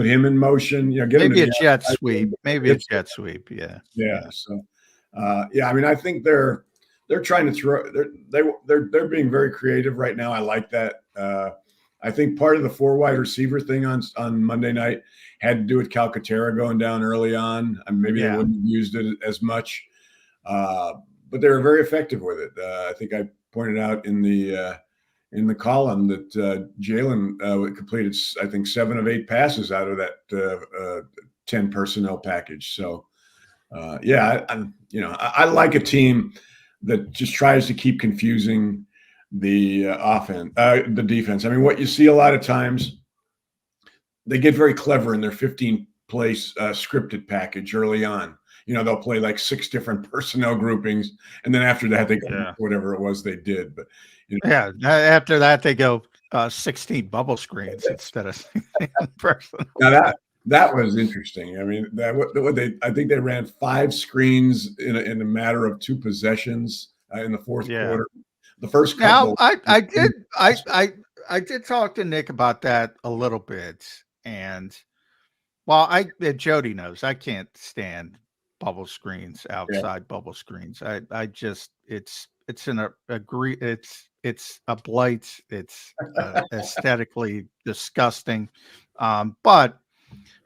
him in motion. Get maybe him a jet sweep. Maybe a jet sweep. Yeah. Yeah. So, I mean, I think they're trying to throw. They're being very creative right now. I like that. I think part of the 4 wide receiver thing on Monday night had to do with Calcaterra going down early on. I mean, maybe they wouldn't have used it as much, but they were very effective with it. I think I pointed out in the column that Jalen completed, I think, 7 of 8 passes out of that 10 personnel package. So, I like a team that just tries to keep confusing the the defense. I mean, what you see a lot of times, they get very clever in their 15-place scripted package early on. You know, they'll play like 6 different personnel groupings, and then after that, they go whatever it was they did. But after that, they go 16 bubble screens instead of personnel. Now that was interesting. I mean, I think they ran 5 screens in a matter of 2 possessions in the fourth quarter. The first couple. Now, I did talk to Nick about that a little bit, and Jody knows I can't stand bubble screens, outside bubble screens. I just it's a blight. It's aesthetically disgusting. But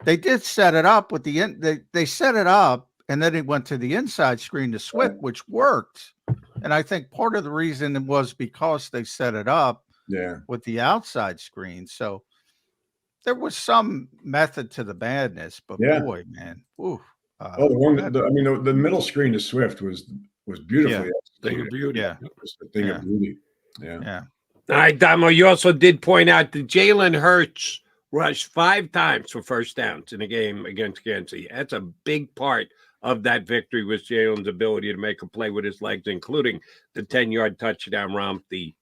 they did set it up with they set it up, and then it went to the inside screen to Swift, which worked. And I think part of the reason was because they set it up with the outside screen. So there was some method to the madness, but boy, man. Ooh, the middle screen to Swift was beautifully thing of beauty. It was a thing of beauty. Yeah. All right, Damo, you also did point out that Jalen Hurts rushed 5 times for first downs in a game against Kansas City. That's a big part of that victory was Jalen's ability to make a play with his legs, including the 10-yard touchdown romp, the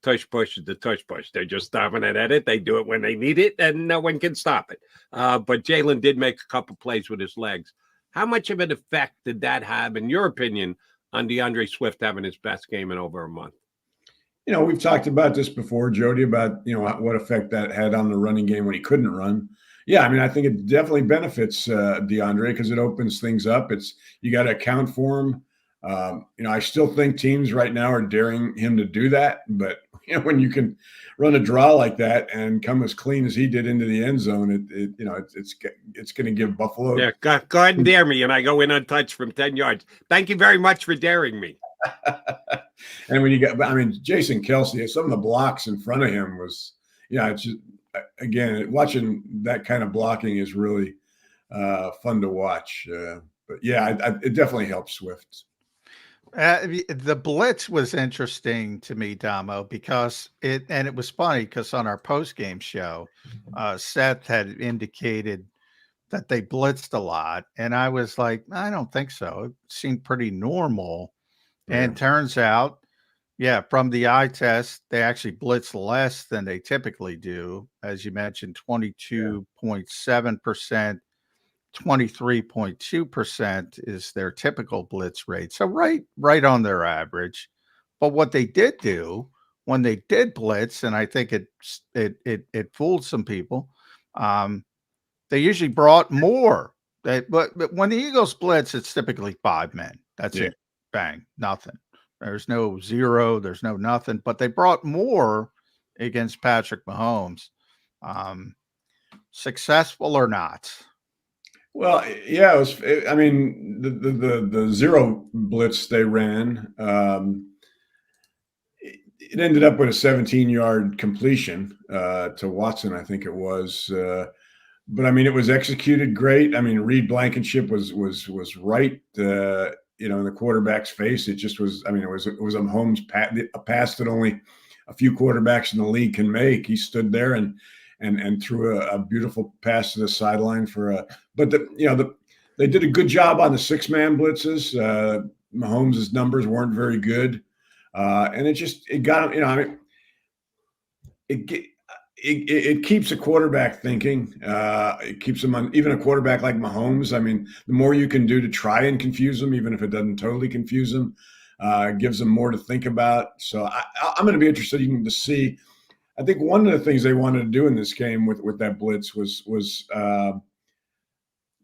tush push. They're just stopping at it. They do it when they need it, and no one can stop it. But Jalen did make a couple plays with his legs. How much of an effect did that have, in your opinion, on DeAndre Swift having his best game in over a month? You know, we've talked about this before, Jody, about, what effect that had on the running game when he couldn't run. Yeah, I mean, I think it definitely benefits DeAndre because it opens things up. You got to account for him. I still think teams right now are daring him to do that. But, when you can run a draw like that and come as clean as he did into the end zone, it's going to give Buffalo. Yeah, go ahead and dare me, and I go in untouched from 10 yards. Thank you very much for daring me. And when Jason Kelce, some of the blocks in front of him was, it's just, again, watching that kind of blocking is really fun to watch. But it definitely helps Swift. The blitz was interesting to me, Damo, because it was funny because on our post-game show, Seth had indicated that they blitzed a lot, and I was like, I don't think so. It seemed pretty normal. And turns out, from the eye test, they actually blitz less than they typically do. As you mentioned, 22.7%, 23.2% is their typical blitz rate. So right on their average. But what they did do when they did blitz, and I think it fooled some people, they usually brought more. But when the Eagles blitz, it's typically 5 men. That's it. Bang, nothing. There's no 0. There's no nothing. But they brought more against Patrick Mahomes. Successful or not? Well, yeah, it was. I mean, the 0 blitz they ran, it ended up with a 17-yard completion to Watson, I think it was. But I mean, it was executed great. I mean, Reed Blankenship was right. In the quarterback's face. It just was. I mean, it was a Mahomes a pass that only a few quarterbacks in the league can make. He stood there and threw a beautiful pass to the sideline But they did a good job on the 6-man blitzes. Mahomes' numbers weren't very good, and it got him. It keeps a quarterback thinking. It keeps him on, even a quarterback like Mahomes. I mean, the more you can do to try and confuse him, even if it doesn't totally confuse him, gives them more to think about. So I'm going to be interested even to see. I think one of the things they wanted to do in this game with that blitz was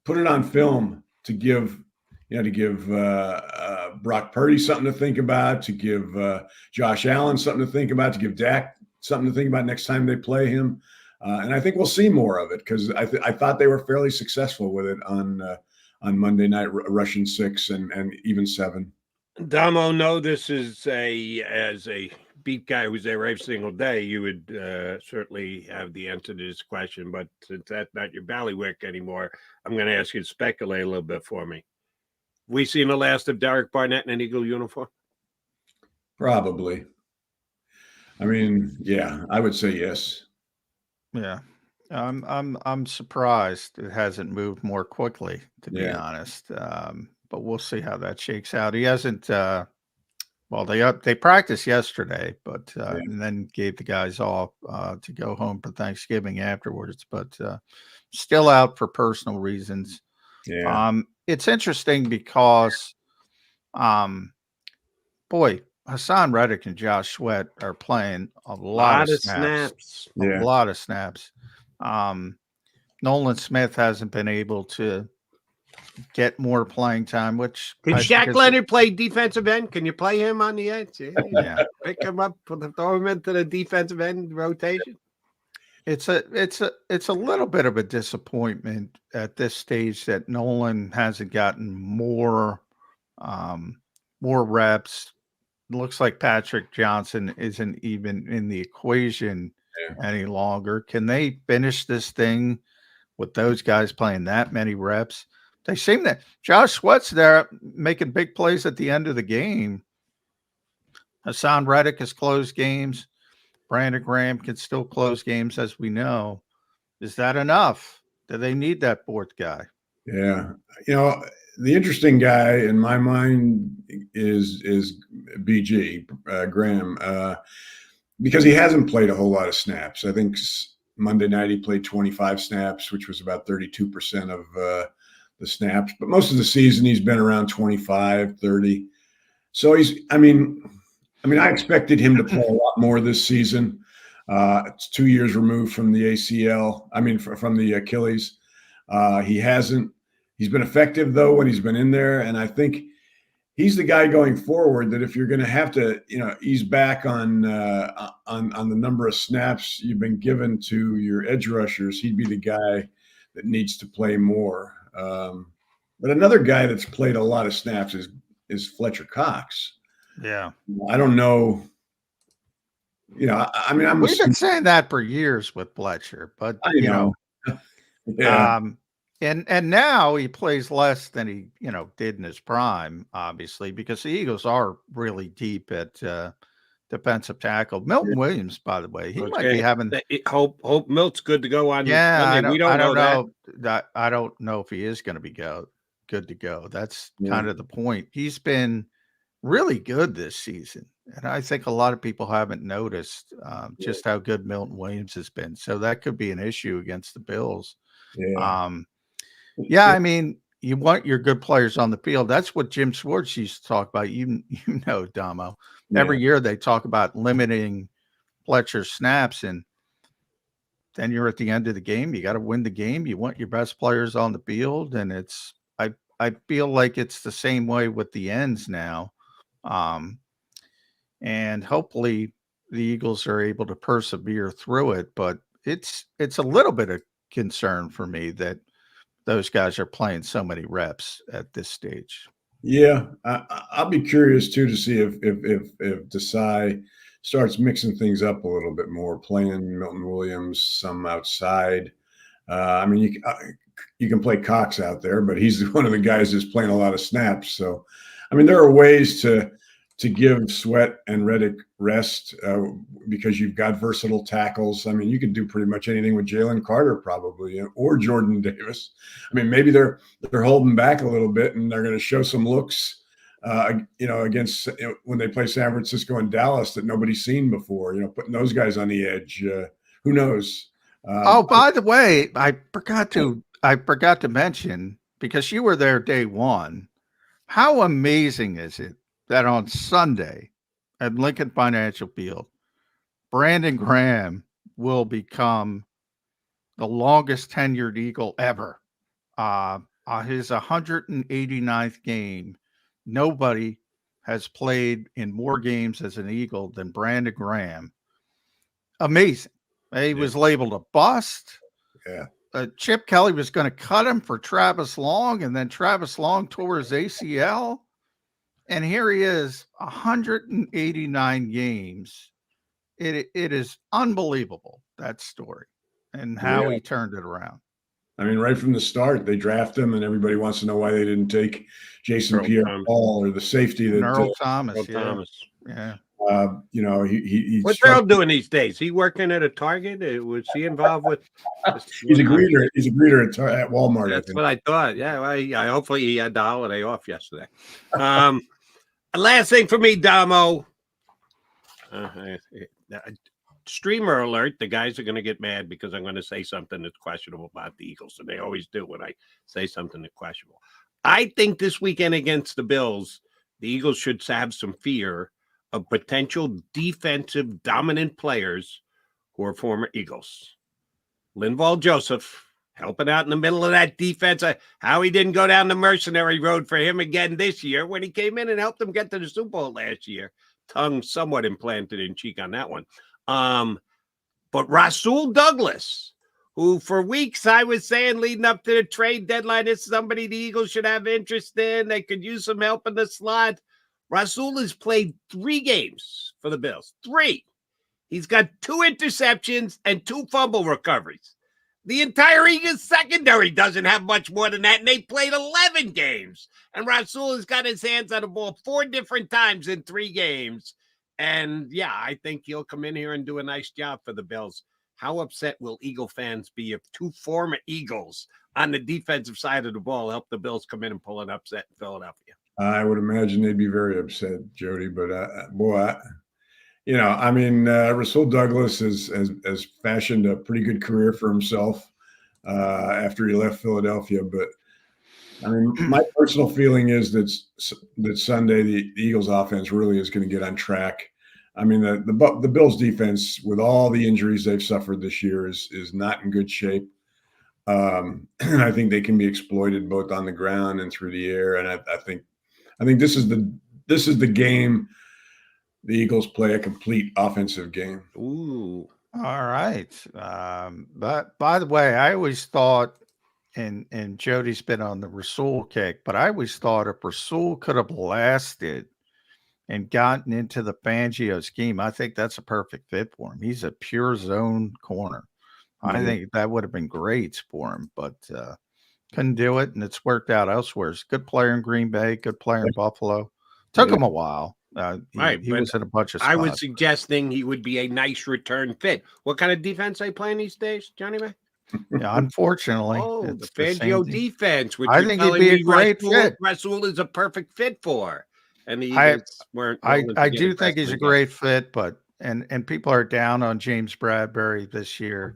put it on film to give Brock Purdy something to think about, to give Josh Allen something to think about, to give Dak something to think about next time they play him. And I think we'll see more of it because I thought they were fairly successful with it on Monday night, rushing 6 and even 7. Damo, no, this is as a beat guy who's there every single day, you would certainly have the answer to this question. But since that's not your ballywick anymore, I'm going to ask you to speculate a little bit for me. We seen the last of Derek Barnett in an Eagle uniform? Probably. I mean, yeah, I would say yes. Yeah. I'm surprised it hasn't moved more quickly, to be Yeah. honest. But we'll see how that shakes out. He hasn't well, they practiced yesterday, but and then gave the guys off to go home for Thanksgiving afterwards, but still out for personal reasons. Yeah. It's interesting because boy, Hassan Reddick and Josh Sweat are playing a lot of snaps. A Yeah. lot of snaps. Nolan Smith hasn't been able to get more playing time, which Can I think Shaq is- Leonard play defensive end? Can you play him on the edge? Yeah. Pick him up, throw him into the defensive end rotation. It's a little bit of a disappointment at this stage that Nolan hasn't gotten more reps. Looks like Patrick Johnson isn't even in the equation any longer. Can they finish this thing with those guys playing that many reps? They seem that Josh Sweat's there making big plays at the end of the game. Hassan Reddick has closed games. Brandon Graham can still close games, as we know. Is that enough? Do they need that fourth guy? Yeah. You know, the interesting guy in my mind is BG Graham, because he hasn't played a whole lot of snaps. I think Monday night he played 25 snaps, which was about 32% of the snaps. But most of the season he's been around 25, 30. So I expected him to play a lot more this season. It's 2 years removed from the ACL. From the Achilles. He hasn't. He's been effective though when he's been in there, and I think he's the guy going forward that if you're going to have to, ease back on the number of snaps you've been given to your edge rushers, he'd be the guy that needs to play more. But another guy that's played a lot of snaps is Fletcher Cox. Yeah, I don't know. We've been saying that for years with Fletcher, but you know. Yeah. And now he plays less than he, did in his prime, obviously, because the Eagles are really deep at defensive tackle. Milton Williams, by the way, he might be having hope Milt's good to go on. Yeah, Monday. I don't know. I don't know if he is going to be good to go. That's kind of the point. He's been really good this season, and I think a lot of people haven't noticed just how good Milton Williams has been. So that could be an issue against the Bills. Yeah. You want your good players on the field. That's what Jim Schwartz used to talk about. Damo. Every year they talk about limiting Fletcher's snaps, and then you're at the end of the game. You got to win the game. You want your best players on the field, and I feel like it's the same way with the ends now. And hopefully the Eagles are able to persevere through it, but it's a little bit of concern for me that those guys are playing so many reps at this stage. Yeah, I'll be curious too to see if Desai starts mixing things up a little bit more, playing Milton Williams some outside. You can play Cox out there, but he's one of the guys that's playing a lot of snaps. So, there are ways to give Sweat and Reddick rest because you've got versatile tackles. You could do pretty much anything with Jalen Carter probably, or Jordan Davis. Maybe they're holding back a little bit and they're going to show some looks, against when they play San Francisco and Dallas that nobody's seen before. Putting those guys on the edge. Who knows? By the way, I forgot to mention, because you were there day one. How amazing is it that on Sunday at Lincoln Financial Field, Brandon Graham will become the longest tenured Eagle ever. His 189th game, nobody has played in more games as an Eagle than Brandon Graham. Amazing. He was labeled a bust. Yeah. Chip Kelly was going to cut him for Travis Long, and then Travis Long tore his ACL. And here he is, 189 games. It is unbelievable, that story, and how he turned it around. Right from the start, they draft him, and everybody wants to know why they didn't take Jason Pierre-Paul or the safety that Earl Thomas. Thomas. Yeah. You know, What's Earl doing these days? He working at a Target? Was he involved with? He's a greeter. He's a greeter at Walmart. That's what I thought. Yeah, well, I hopefully he had the holiday off yesterday. Last thing for me, Damo. Streamer alert. The guys are going to get mad because I'm going to say something that's questionable about the Eagles, and they always do when I say something that's questionable. I think this weekend against the Bills, the Eagles should have some fear of potential defensive dominant players who are former Eagles. Linval Joseph helping out in the middle of that defense. How he didn't go down the mercenary road for him again this year when he came in and helped them get to the Super Bowl last year. Tongue somewhat implanted in cheek on that one. But Rasul Douglas, who for weeks I was saying leading up to the trade deadline is somebody the Eagles should have interest in. They could use some help in the slot. Rasul has played 3 games for the Bills. 3. He's got 2 interceptions and 2 fumble recoveries. The entire Eagles secondary doesn't have much more than that, and they played 11 games. And Rasul has got his hands on the ball 4 different times in 3 games. And, yeah, I think he'll come in here and do a nice job for the Bills. How upset will Eagle fans be if 2 former Eagles on the defensive side of the ball help the Bills come in and pull an upset in Philadelphia? I would imagine they'd be very upset, Jody. But, you know, I mean, Rasul Douglas has fashioned a pretty good career for himself after he left Philadelphia. But, I mean, my personal feeling is that Sunday the Eagles offense really is going to get on track. I mean, the Bills defense, with all the injuries they've suffered this year, is not in good shape. I think they can be exploited both on the ground and through the air. And I think this is the game the Eagles play a complete offensive game. Ooh. All right. But by the way, I always thought, and Jody's been on the Rasul kick, but I always thought if Rasul could have blasted and gotten into the Fangio scheme, I think that's a perfect fit for him. He's a pure zone corner. I think that would have been great for him, but couldn't do it, and it's worked out elsewhere. He's a good player in Green Bay, good player in Buffalo. Took him a while. He was in a bunch of spots. I was suggesting he would be a nice return fit. What kind of defense they playing these days, Johnny May? Yeah, unfortunately. The Fangio defense, which I think he'd be a great fit. Rasul is a perfect fit for. And the Eagles weren't. I do think he's a great fit, but and people are down on James Bradbury this year.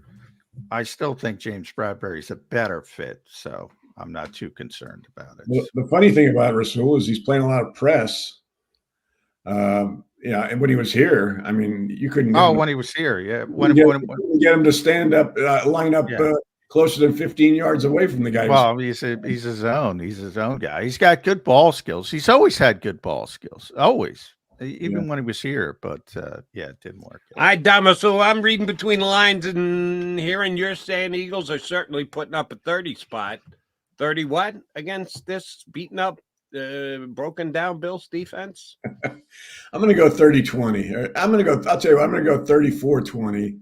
I still think James Bradbury's a better fit, so I'm not too concerned about it. The funny thing about Rasul is he's playing a lot of press. And when he was here, I mean, you couldn't. When he was here, yeah. When get him to stand up, line up closer than 15 yards away from the guy. Well, he's his own. He's his own guy. He's got good ball skills. He's always had good ball skills. Always. Even when he was here, but it didn't work. All right, Dama. So I'm reading between the lines and hearing you're saying the Eagles are certainly putting up a 30 spot. 30 what against this beaten up, broken down Bills defense? I'm going to go 30-20. I'll tell you what, I'm going to go 34-20.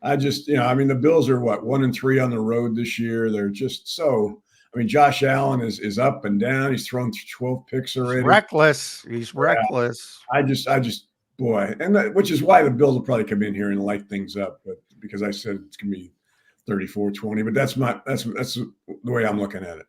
I just, the Bills are 1-3 on the road this year. They're just so. I mean, Josh Allen is up and down. He's thrown 12 picks already. He's reckless. I just, boy, and which is why the Bills will probably come in here and light things up. But because I said it's going to be 34-20, but that's the way I'm looking at it.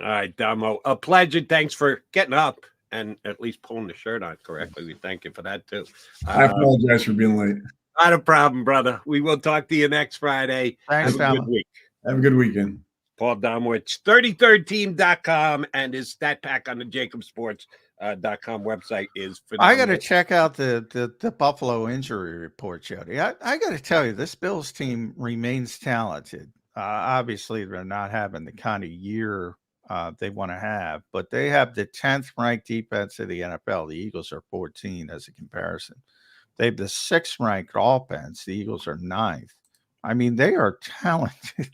All right, Damo, a pleasure. Thanks for getting up and at least pulling the shirt on correctly. We thank you for that too. I apologize for being late. Not a problem, brother. We will talk to you next Friday. Thanks, Have a good week. Have a good weekend. Paul Domowitz, 33rdteam.com, and his stat pack on the JAKIBSports.com website is phenomenal. I got to check out the Buffalo injury report, Jody. I got to tell you, this Bills team remains talented. Obviously, they're not having the kind of year they want to have, but they have the 10th ranked defense of the NFL. The Eagles are 14 as a comparison. They have the 6th ranked offense. The Eagles are 9th. I mean, they are talented.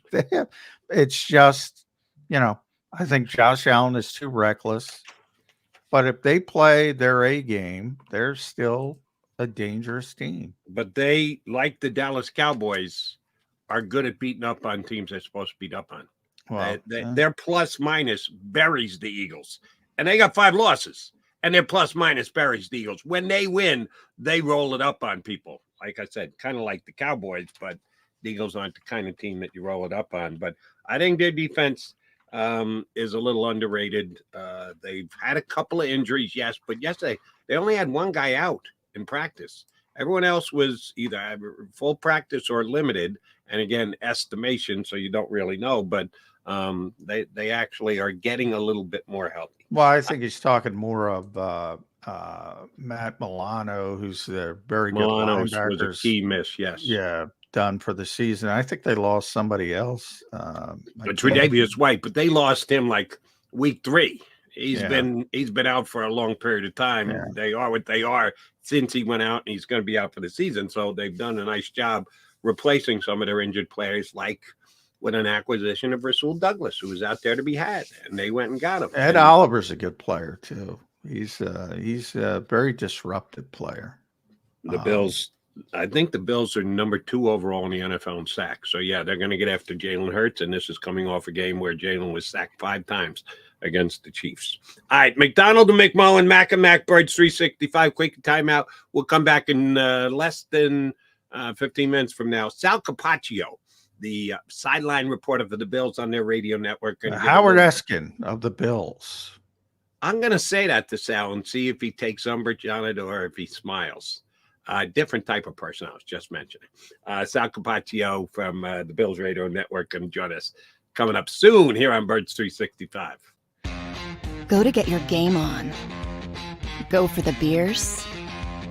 It's just, I think Josh Allen is too reckless. But if they play their A game, they're still a dangerous team. But they, like the Dallas Cowboys, are good at beating up on teams they're supposed to beat up on. Well, their plus minus buries the Eagles. And they got 5 losses. And they're plus minus bearish, the Eagles. When they win, they roll it up on people. Like I said, kind of like the Cowboys, but the Eagles aren't the kind of team that you roll it up on. But I think their defense is a little underrated. They've had a couple of injuries, yes, but yesterday they only had one guy out in practice. Everyone else was either full practice or limited. And again, estimation, so you don't really know. But they actually are getting a little bit more healthy. Well, I think he's talking more of Matt Milano, who's the very good linebacker. Was a key miss, yes. Yeah, done for the season. I think they lost somebody else. Tre'Davious White, but they lost him like week 3. He's been out for a long period of time. Yeah. They are what they are since he went out, and he's going to be out for the season. So they've done a nice job replacing some of their injured players, like with an acquisition of Rasul Douglas, who was out there to be had, and they went and got him. Ed Oliver's a good player too. He's a very disruptive player. The Bills, I think the Bills are number 2 overall in the NFL in sacks. So yeah, they're going to get after Jalen Hurts, and this is coming off a game where Jalen was sacked 5 times against the Chiefs. All right, McDonald and McMullen, Mac and Mac, Birds 365, quick timeout. We'll come back in less than 15 minutes from now. Sal Capaccio, the sideline reporter for the Bills on their radio network. Howard Eskin of the Bills. I'm going to say that to Sal and see if he takes umbrage on it or if he smiles. Different type of person I was just mentioning. Sal Capaccio from the Bills radio network can join us coming up soon here on Birds 365. Go to get your game on. Go for the beers.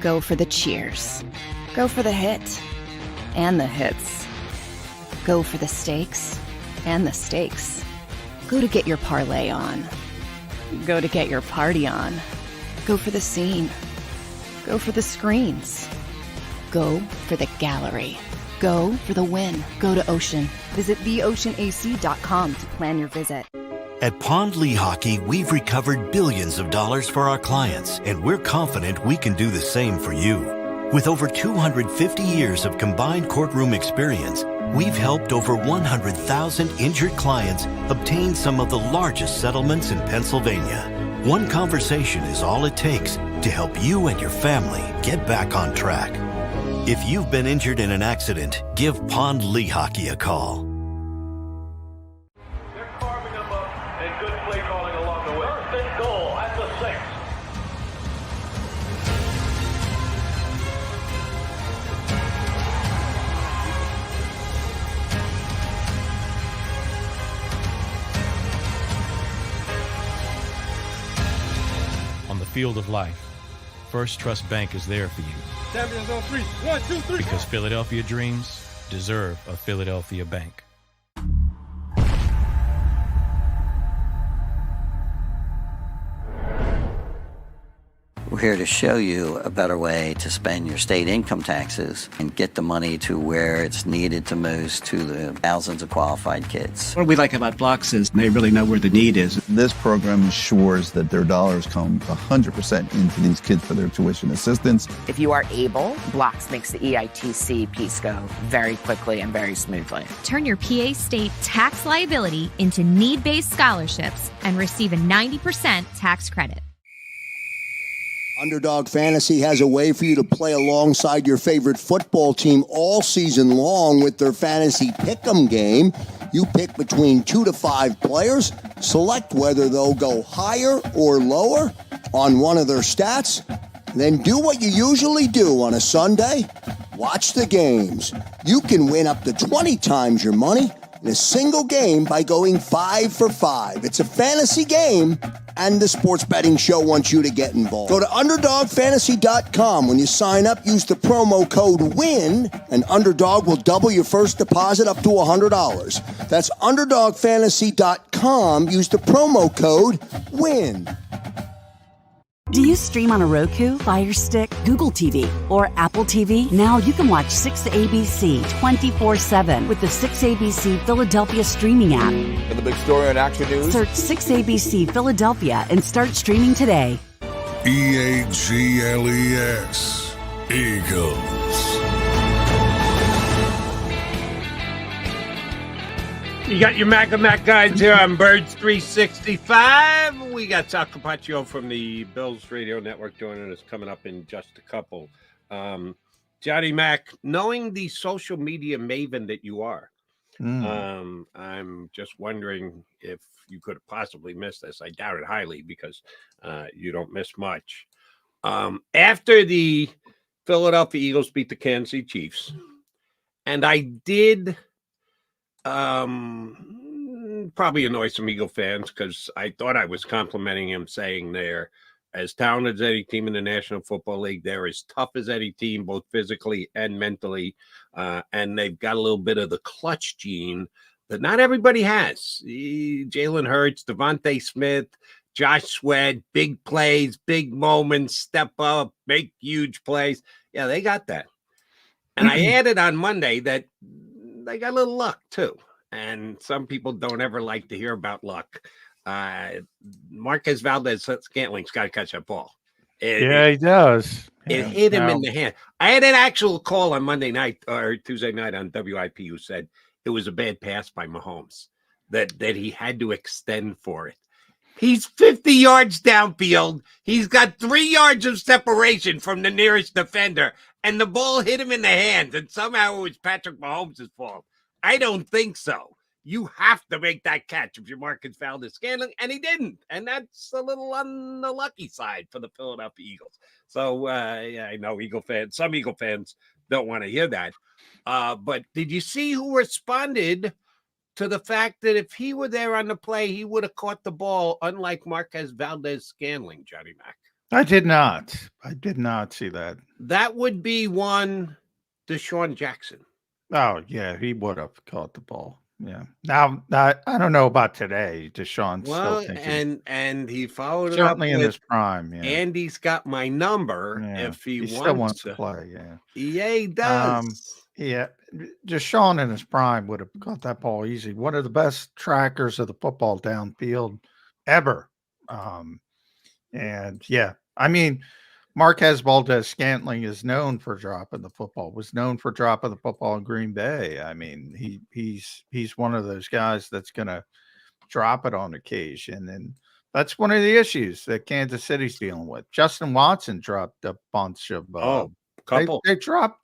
Go for the cheers. Go for the hit and the hits. Go for the stakes and the stakes. Go to get your parlay on. Go to get your party on. Go for the scene. Go for the screens. Go for the gallery. Go for the win. Go to Ocean. Visit theoceanac.com to plan your visit. At Pond Lehocky, we've recovered billions of dollars for our clients, and we're confident we can do the same for you. With over 250 years of combined courtroom experience, we've helped over 100,000 injured clients obtain some of the largest settlements in Pennsylvania. One conversation is all it takes to help you and your family get back on track. If you've been injured in an accident, give Pond Lehocky a call. Field of life, First Trust Bank is there for you. Champions on 3. 1, 2, 3. Because Philadelphia dreams deserve a Philadelphia bank. We're here to show you a better way to spend your state income taxes and get the money to where it's needed to most to the thousands of qualified kids. What we like about Blocks is they really know where the need is. This program ensures that their dollars come 100% into these kids for their tuition assistance. If you are able, Blocks makes the EITC piece go very quickly and very smoothly. Turn your PA State tax liability into need-based scholarships and receive a 90% tax credit. Underdog Fantasy has a way for you to play alongside your favorite football team all season long with their fantasy pick'em game. You pick between 2 to 5 players, select whether they'll go higher or lower on one of their stats, then do what you usually do on a Sunday, watch the games. You can win up to 20 times your money in a single game by going 5 for 5. It's a fantasy game, and the Sports Betting Show wants you to get involved. Go to UnderdogFantasy.com. When you sign up, use the promo code WIN, and Underdog will double your first deposit up to $100. That's UnderdogFantasy.com. Use the promo code WIN. Do you stream on a Roku, Fire Stick, Google TV, or Apple TV? Now you can watch 6ABC 24/7 with the 6ABC Philadelphia streaming app. For the big story on Action News, search 6ABC Philadelphia and start streaming today. EAGLES, Eagles. You got your Mac and Mac guys here on Birds 365. We got Sal Capaccio from the Bills Radio Network joining us coming up in just a couple. Johnny Mac, knowing the social media maven that you are, I'm just wondering if you could have possibly missed this. I doubt it highly because you don't miss much. After the Philadelphia Eagles beat the Kansas City Chiefs, and I did probably annoy some Eagle fans because I thought I was complimenting him, saying they're as talented as any team in the National Football League. They're as tough as any team, both physically and mentally. And they've got a little bit of the clutch gene that not everybody has. Jalen Hurts, Devontae Smith, Josh Sweat, big plays, big moments, step up, make huge plays. Yeah, they got that. And I added on Monday that they got a little luck too. And some people don't ever like to hear about luck. Marquez Valdez-Scantling's got to catch that ball. He does. It hit him in the hand. I had an actual call on Monday night or Tuesday night on WIP who said it was a bad pass by Mahomes, that he had to extend for it. He's 50 yards downfield. He's got 3 yards of separation from the nearest defender, and the ball hit him in the hand, and somehow it was Patrick Mahomes' fault. I don't think so. You have to make that catch if you're Marcus Valdez-Scantling, and he didn't. And that's a little on the lucky side for the Philadelphia Eagles. So, yeah, I know some Eagle fans don't want to hear that. But did you see who responded to the fact that if he were there on the play, he would have caught the ball, unlike Marquez Valdez-Scantling, Johnny Mac? I did not. I did not see that. That would be one Deshaun Jackson. Oh, yeah, he would have caught the ball. Yeah. Now, I don't know about today. Deshaun's still thinking. And he followed certainly it up in his prime. Yeah. Andy's got my number if he still wants to play. Yeah. Yeah, he does. Yeah. Deshaun in his prime would have caught that ball easy. One of the best trackers of the football downfield ever. And yeah, I mean, Marquez Valdez-Scantling is known for dropping the football, was known for dropping the football in Green Bay. I mean, he's one of those guys that's going to drop it on occasion. And that's one of the issues that Kansas City's dealing with. Justin Watson dropped a bunch of couple. They dropped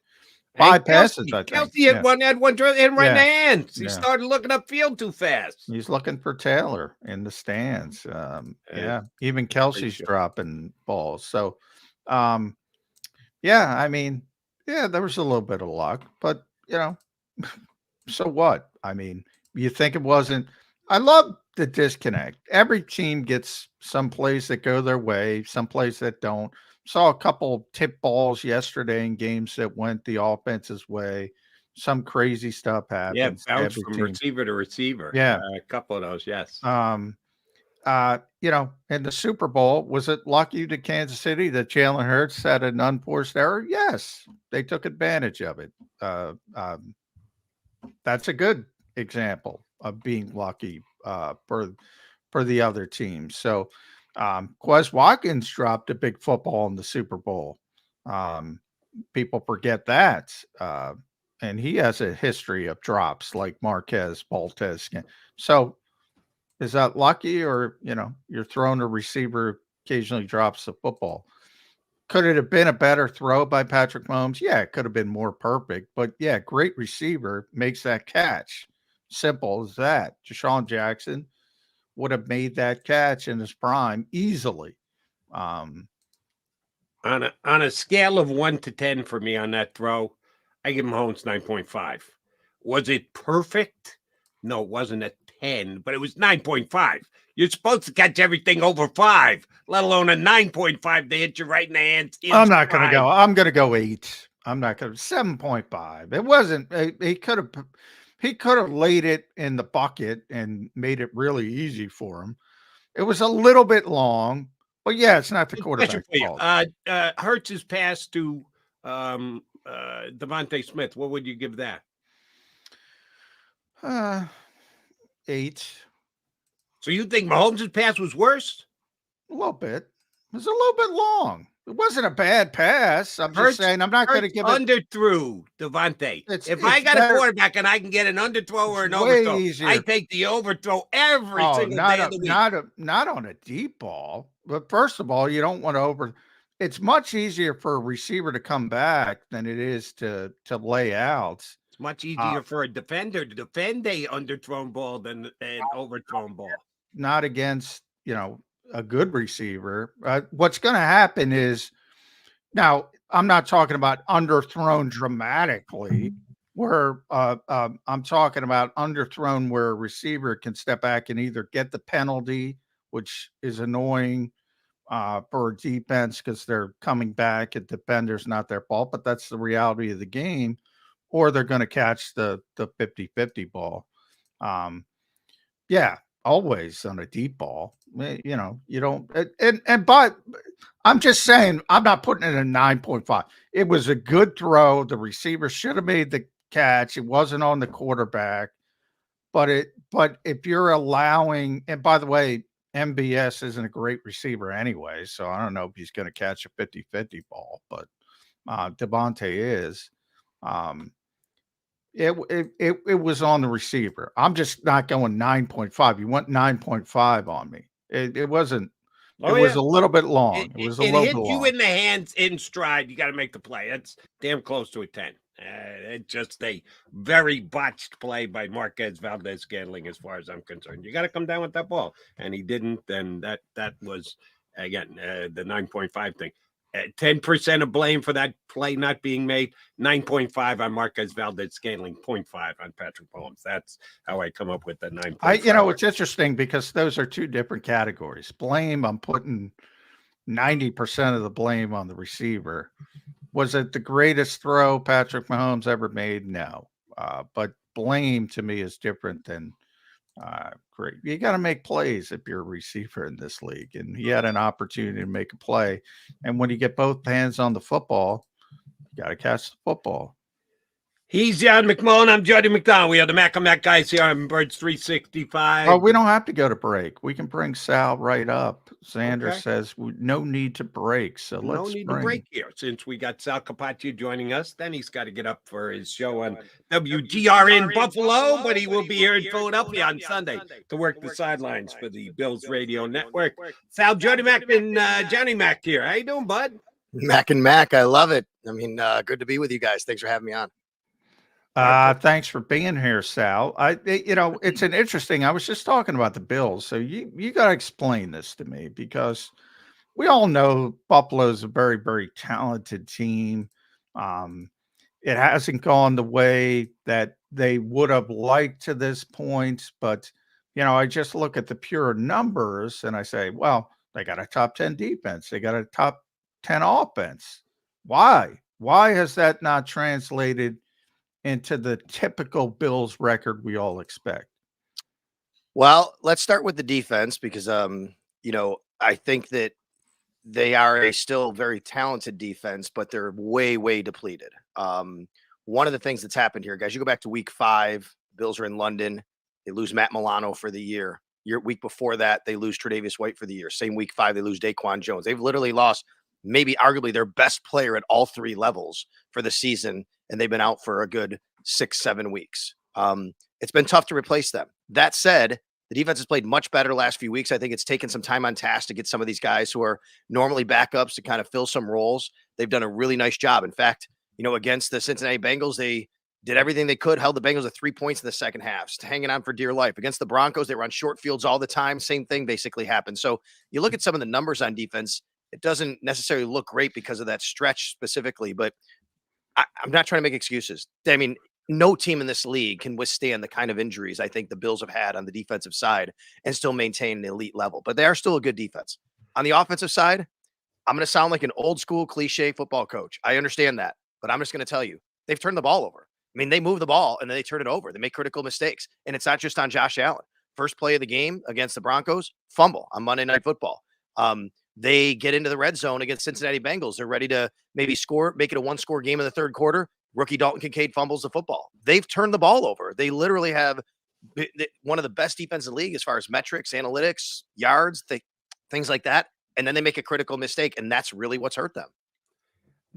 5 passes, I think. Kelsey had one hit right in the hands. He started looking upfield too fast. He's looking for Taylor in the stands. Even Kelsey's dropping balls. So, yeah, I mean, there was a little bit of luck, but so what? I mean, you think it wasn't. I love the disconnect. Every team gets some plays that go their way, some plays that don't. Saw a couple tip balls yesterday in games that went the offense's way. Some crazy stuff happens. Yeah, bounce from receiver to receiver. Yeah, a couple of those. Yes. In the Super Bowl, was it lucky to Kansas City that Jalen Hurts had an unforced error? Yes, they took advantage of it. That's a good example of being lucky for the other team. So, Quez Watkins dropped a big football in the Super Bowl. People forget that. And he has a history of drops like Marquez Valdez. So, is that lucky, or, you're throwing a receiver occasionally drops the football? Could it have been a better throw by Patrick Mahomes? Yeah, it could have been more perfect. But, yeah, great receiver makes that catch. Simple as that. Deshaun Jackson would have made that catch in his prime easily. On a scale of 1 to 10 for me on that throw, I give Mahomes 9.5. Was it perfect? No, it wasn't a 10, but it was 9.5. You're supposed to catch everything over 5, let alone a 9.5 to hit you right in the hands. I'm not going to go. I'm going to go 8. I'm not going to 7.5. It wasn't. He could have laid it in the bucket and made it really easy for him. It was a little bit long, but yeah, it's not the quarterback's fault. Hurts' pass to Devontae Smith. What would you give that? 8. So you think Mahomes' pass was worse? A little bit. It was a little bit long. It wasn't a bad pass. I'm just saying I'm not going to give it. Underthrew Devontae. If I It's got better- a quarterback and I can get an underthrow or an It's way overthrow, easier. I take the overthrow every single day of the week. Not on a deep ball. But first of all, you don't want to over. It's much easier for a receiver to come back than it is to lay out. It's much easier for a defender to defend a underthrown ball than an overthrown ball. Not against, a good receiver. What's going to happen is, now I'm not talking about underthrown dramatically, where I'm talking about underthrown where a receiver can step back and either get the penalty, which is annoying for a defense because they're coming back and defender's not their fault, but that's the reality of the game, or they're going to catch the 50-50 ball. Yeah, always on a deep ball. You don't, but I'm just saying, I'm not putting it a 9.5. It was a good throw. The receiver should have made the catch. It wasn't on the quarterback, but if you're allowing, and by the way, MBS isn't a great receiver anyway, so I don't know if he's going to catch a 50-50 ball, but Devontae is. It was on the receiver. I'm just not going 9.5. You went 9.5 on me. It wasn't. It was a little bit long. It was a little bit long. It hit you in the hands in stride. You got to make the play. That's damn close to a 10. It's just a very botched play by Marquez Valdez-Scantling, as far as I'm concerned. You got to come down with that ball, and he didn't. Then that was again the 9.5 thing. 10% of blame for that play not being made. 9.5 on Marquez Valdez-Scantling. 0.5 on Patrick Mahomes. That's how I come up with the 9.5. It's interesting because those are two different categories. Blame, I'm putting 90% of the blame on the receiver. Was it the greatest throw Patrick Mahomes ever made? No. But blame to me is different than great. You got to make plays if you're a receiver in this league. And he had an opportunity to make a play. And when you get both hands on the football, you got to catch the football. He's John McMullen. I'm Jody McDonald. We are the Mac and Mac guys here on Birds 365. Oh, we don't have to go to break. We can bring Sal right up. Zander says no need to break. So no need to break here. Since we got Sal Capaccio joining us, then he's got to get up for his show on WGR in Buffalo, but he will be here in Philadelphia on Sunday to work the sidelines for the Bills Radio Network. Sal, Jody Mac, and Johnny Mac here. How you doing, bud? Mac and Mac, I love it. I mean, good to be with you guys. Thanks for having me on. Thanks for being here, Sal. It's an interesting. I was just talking about the Bills, so you got to explain this to me because we all know Buffalo's a very, very talented team. It hasn't gone the way that they would have liked to this point, but I just look at the pure numbers and I say, well, they got a top 10 defense, they got a top 10 offense. Why has that not translated into the typical Bills record we all expect? Well, let's start with the defense because, I think that they are a still very talented defense, but they're way, way depleted. One of the things that's happened here, guys, you go back to week 5, Bills are in London. They lose Matt Milano for the year. Week before that, they lose Tre'Davious White for the year. Same week 5, they lose Daquan Jones. They've literally lost maybe arguably their best player at all 3 levels for the season, and they've been out for a good 6-7 weeks. It's been tough to replace them. That said, the defense has played much better the last few weeks. I think it's taken some time on task to get some of these guys who are normally backups to kind of fill some roles. They've done a really nice job. In fact, against the Cincinnati Bengals, they did everything they could, held the Bengals to 3 points in the second half, hanging on for dear life. Against the Broncos, they were on short fields all the time. Same thing basically happened. So you look at some of the numbers on defense, it doesn't necessarily look great because of that stretch specifically, but I'm not trying to make excuses. I mean, no team in this league can withstand the kind of injuries I think the Bills have had on the defensive side and still maintain an elite level, but they are still a good defense. On the offensive side, I'm going to sound like an old school cliche football coach. I understand that, but I'm just going to tell you, they've turned the ball over. I mean, they move the ball and then they turn it over. They make critical mistakes, and it's not just on Josh Allen. First play of the game against the Broncos, fumble on Monday Night Football. They get into the red zone against Cincinnati Bengals. They're ready to maybe score, make it a 1-score game in the third quarter. Rookie Dalton Kincaid fumbles the football. They've turned the ball over. They literally have one of the best defenses in the league as far as metrics, analytics, yards, things like that. and then they make a critical mistake, and that's really what's hurt them.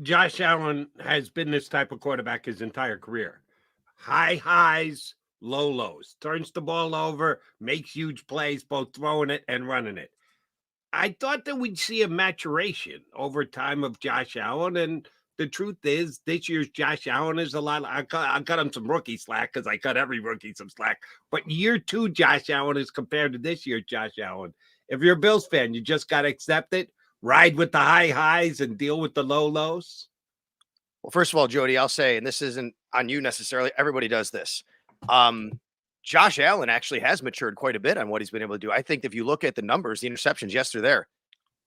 Josh Allen has been this type of quarterback his entire career. High highs, low lows. Turns the ball over, makes huge plays, both throwing it and running it. I thought that we'd see a maturation over time of Josh Allen, and the truth is, this year's Josh Allen is a lot. I cut him some rookie slack because I cut every rookie some slack. But year 2 Josh Allen is compared to this year's Josh Allen. If you're a Bills fan, you just got to accept it, ride with the high highs and deal with the low lows. Well, first of all, Jody, I'll say, and this isn't on you necessarily, everybody does this. Josh Allen actually has matured quite a bit on what he's been able to do. I think if you look at the numbers, the interceptions, yes, they're there.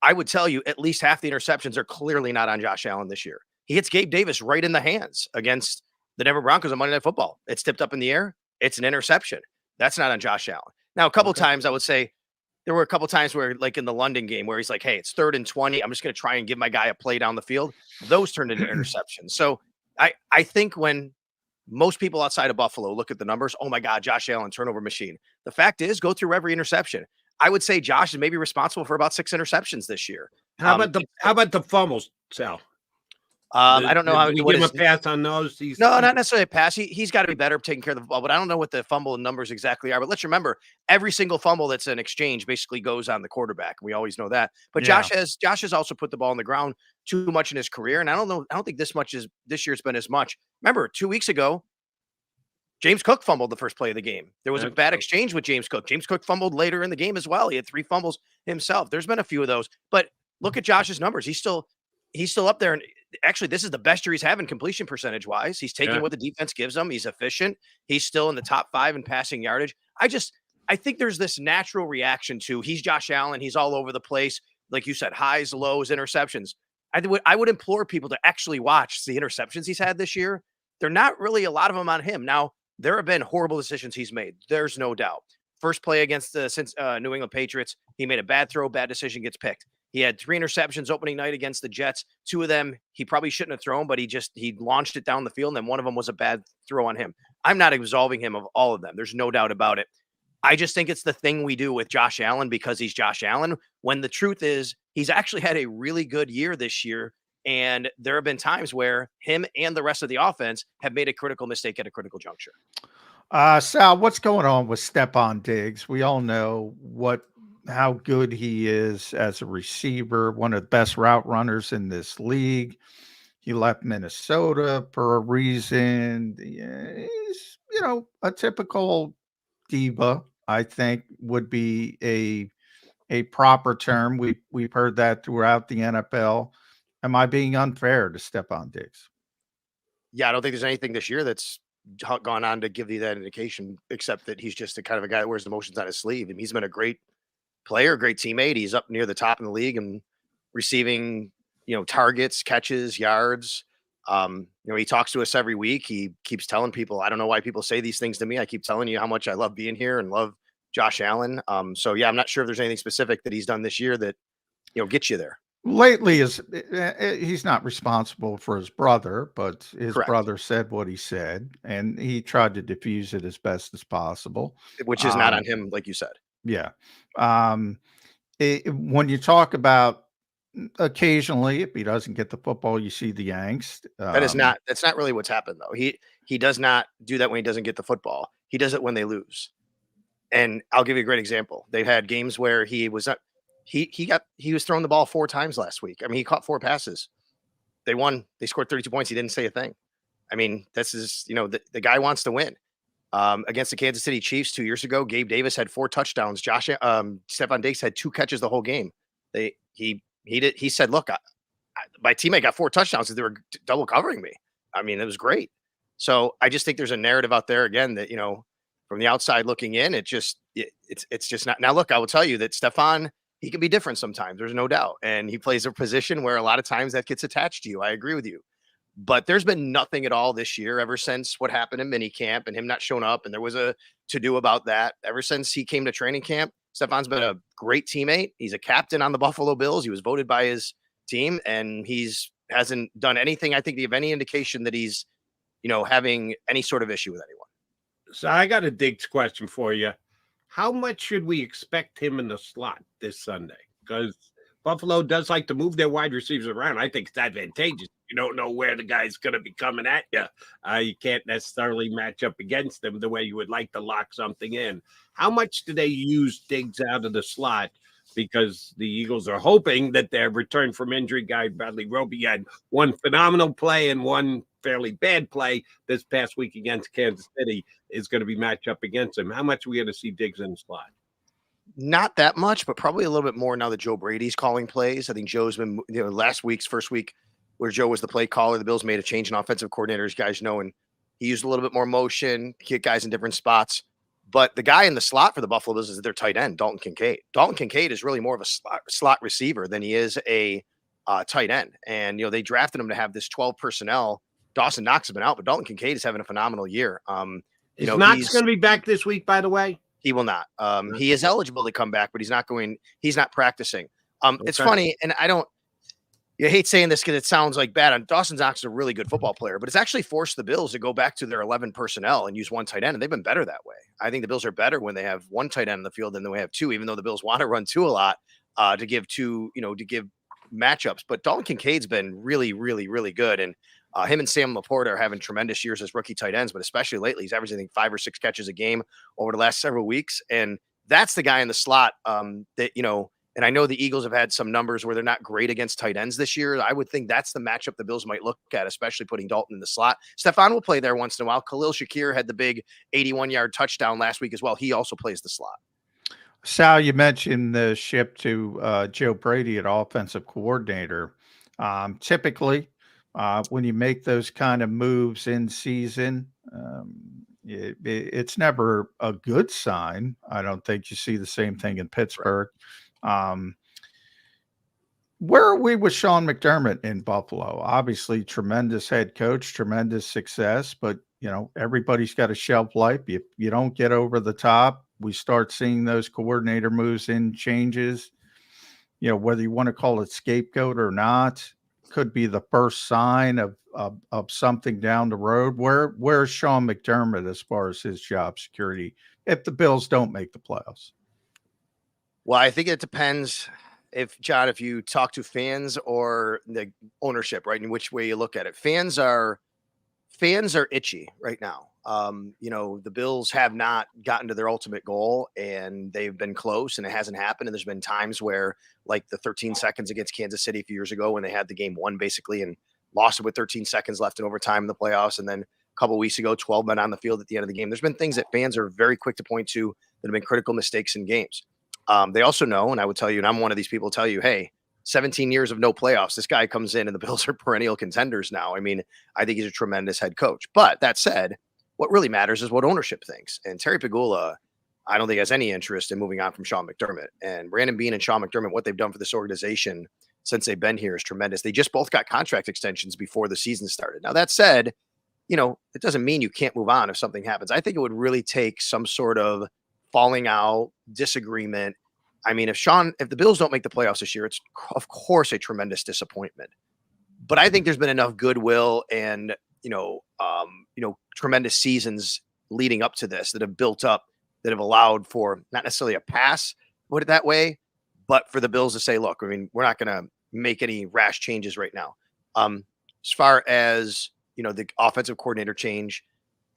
I would tell you at least half the interceptions are clearly not on Josh Allen this year. He hits Gabe Davis right in the hands against the Denver Broncos on Monday Night Football. It's tipped up in the air. It's an interception. That's not on Josh Allen. Now, a couple times I would say there were a couple times where, like in the London game, where he's like, hey, it's 3rd and 20. I'm just going to try and give my guy a play down the field. Those turned into interceptions. So I think when most people outside of Buffalo look at the numbers, oh my God, Josh Allen, turnover machine. The fact is, go through every interception. I would say Josh is maybe responsible for about 6 interceptions this year. How about the fumbles, Sal? I don't know how we give him a pass on those. No, not necessarily a pass. He's got to be better taking care of the ball, but I don't know what the fumble numbers exactly are. But let's remember, every single fumble that's an exchange basically goes on the quarterback. We always know that. But Yeah. Josh has also put the ball on the ground too much in his career, and I don't think this year's been as much. Remember, 2 weeks ago, James Cook fumbled the first play of the game. There was a bad exchange with James Cook. James Cook fumbled later in the game as well. He had 3 fumbles himself. There's been a few of those, but look at Josh's numbers. He's still up there. And actually, this is the best year he's having completion percentage wise. He's taking what the defense gives him. He's efficient. He's still in the top 5 in passing yardage. I think there's this natural reaction to he's Josh Allen. He's all over the place. Like you said, highs, lows, interceptions. I would implore people to actually watch the interceptions he's had this year. They're not really a lot of them on him. Now, there have been horrible decisions he's made. There's no doubt. First play against the New England Patriots, he made a bad throw, bad decision, gets picked. He had 3 interceptions opening night against the Jets. 2 of them he probably shouldn't have thrown, but he launched it down the field, and then one of them was a bad throw on him. I'm not absolving him of all of them. There's no doubt about it. I just think it's the thing we do with Josh Allen because he's Josh Allen, when the truth is he's actually had a really good year this year, and there have been times where him and the rest of the offense have made a critical mistake at a critical juncture. Sal, what's going on with Stephon Diggs? We all know how good he is as a receiver, one of the best route runners in this league. He left Minnesota for a reason. He's, a typical diva, I think would be a proper term. We've heard that throughout the NFL. Am I being unfair to Stephon Diggs? Yeah, I don't think there's anything this year that's gone on to give you that indication, except that he's just a kind of a guy that wears the emotions on his sleeve. And he's been a great player, great teammate. He's up near the top in the league and receiving, targets, catches, yards. He talks to us every week. He keeps telling people, I don't know why people say these things to me. I keep telling you how much I love being here and love Josh Allen. I'm not sure if there's anything specific that he's done this year that, gets you there. Lately, he's not responsible for his brother, but his brother said what he said, and he tried to diffuse it as best as possible. Which is not on him, like you said. Yeah. When you talk about occasionally, if he doesn't get the football, you see the angst. That's not really what's happened, though. He does not do that when he doesn't get the football. He does it when they lose. And I'll give you a great example. They've had games where he was not. He was throwing the ball 4 times last week. I mean, he caught 4 passes. They won. They scored 32 points. He didn't say a thing. I mean, this is, the guy wants to win. Against the Kansas City Chiefs 2 years ago, Gabe Davis had 4 touchdowns. Stephon Diggs had 2 catches the whole game. He said, look, my teammate got 4 touchdowns because they were double covering me. I mean, it was great. So I just think there's a narrative out there again that, from the outside looking in, it's just not. Now, look, I will tell you that Stephon, he can be different sometimes. There's no doubt. And he plays a position where a lot of times that gets attached to you. I agree with you. But there's been nothing at all this year ever since what happened in minicamp and him not showing up. And there was a to-do about that. Ever since he came to training camp, Stephon's been a great teammate. He's a captain on the Buffalo Bills. He was voted by his team, and hasn't done anything, I think, to give any indication that he's, having any sort of issue with anyone. So I got a Diggs question for you. How much should we expect him in the slot this Sunday? Because Buffalo does like to move their wide receivers around. I think it's advantageous. You don't know where the guy's going to be coming at you. You can't necessarily match up against them the way you would like to lock something in. How much do they use Diggs out of the slot? Because the Eagles are hoping that their return from injury guy, Bradley Roby, had one phenomenal play and one fairly bad play this past week against Kansas City, is going to be matched up against him. How much are we going to see Diggs in the slot? Not that much, but probably a little bit more now that Joe Brady's calling plays. I think Joe's been, first week where Joe was the play caller, the Bills made a change in offensive coordinators, guys know, and he used a little bit more motion, get guys in different spots. But the guy in the slot for the Buffalo Bills is their tight end, Dalton Kincaid. Dalton Kincaid is really more of a slot receiver than he is a tight end. And, they drafted him to have this 12 personnel. Dawson Knox has been out, but Dalton Kincaid is having a phenomenal year. Is Knox going to be back this week, by the way? He will not. He is eligible to come back, but he's not practicing. It's funny, and I hate saying this because it sounds like bad. Dawson Knox is a really good football player, but it's actually forced the Bills to go back to their 11 personnel and use one tight end, and they've been better that way. I think the Bills are better when they have one tight end in the field than they have two, even though the Bills want to run two a lot to give matchups. But Dalton Kincaid's been really, really, really good, and him and Sam Laporta are having tremendous years as rookie tight ends, but especially lately, he's averaging, I think, 5 or 6 catches a game over the last several weeks, and that's the guy in the slot and I know the Eagles have had some numbers where they're not great against tight ends this year. I would think that's the matchup the Bills might look at, especially putting Dalton in the slot. Stephon will play there once in a while. Khalil Shakir had the big 81-yard touchdown last week as well. He also plays the slot. Sal, you mentioned the ship to Joe Brady at offensive coordinator. Typically, when you make those kind of moves in season, it's never a good sign. I don't think you see the same thing in Pittsburgh. Where are we with Sean McDermott in Buffalo? Obviously, tremendous head coach, tremendous success, but everybody's got a shelf life. You don't get over the top. We start seeing those coordinator moves in changes. Whether you want to call it scapegoat or not, could be the first sign of something down the road. Where's Sean McDermott as far as his job security if the Bills don't make the playoffs? Well, I think it depends if you talk to fans or the ownership, right? In which way you look at it. Fans are itchy right now. The Bills have not gotten to their ultimate goal, and they've been close, and it hasn't happened. And there's been times where, like the 13 seconds against Kansas City a few years ago when they had the game won basically and lost it with 13 seconds left in overtime in the playoffs. And then a couple of weeks ago, 12 men on the field at the end of the game. There's been things that fans are very quick to point to that have been critical mistakes in games. They also know, and I would tell you, and I'm one of these people tell you, hey, 17 years of no playoffs. This guy comes in and the Bills are perennial contenders now. I mean, I think he's a tremendous head coach. But that said, what really matters is what ownership thinks. And Terry Pegula, I don't think has any interest in moving on from Sean McDermott. And Brandon Beane and Sean McDermott, what they've done for this organization since they've been here is tremendous. They just both got contract extensions before the season started. Now, that said, it doesn't mean you can't move on if something happens. I think it would really take some sort of falling out, disagreement. I mean, if the Bills don't make the playoffs this year, it's of course a tremendous disappointment. But I think there's been enough goodwill and tremendous seasons leading up to this that have built up, that have allowed for not necessarily a pass, put it that way, but for the Bills to say, look, I mean, we're not going to make any rash changes right now. As far as the offensive coordinator change,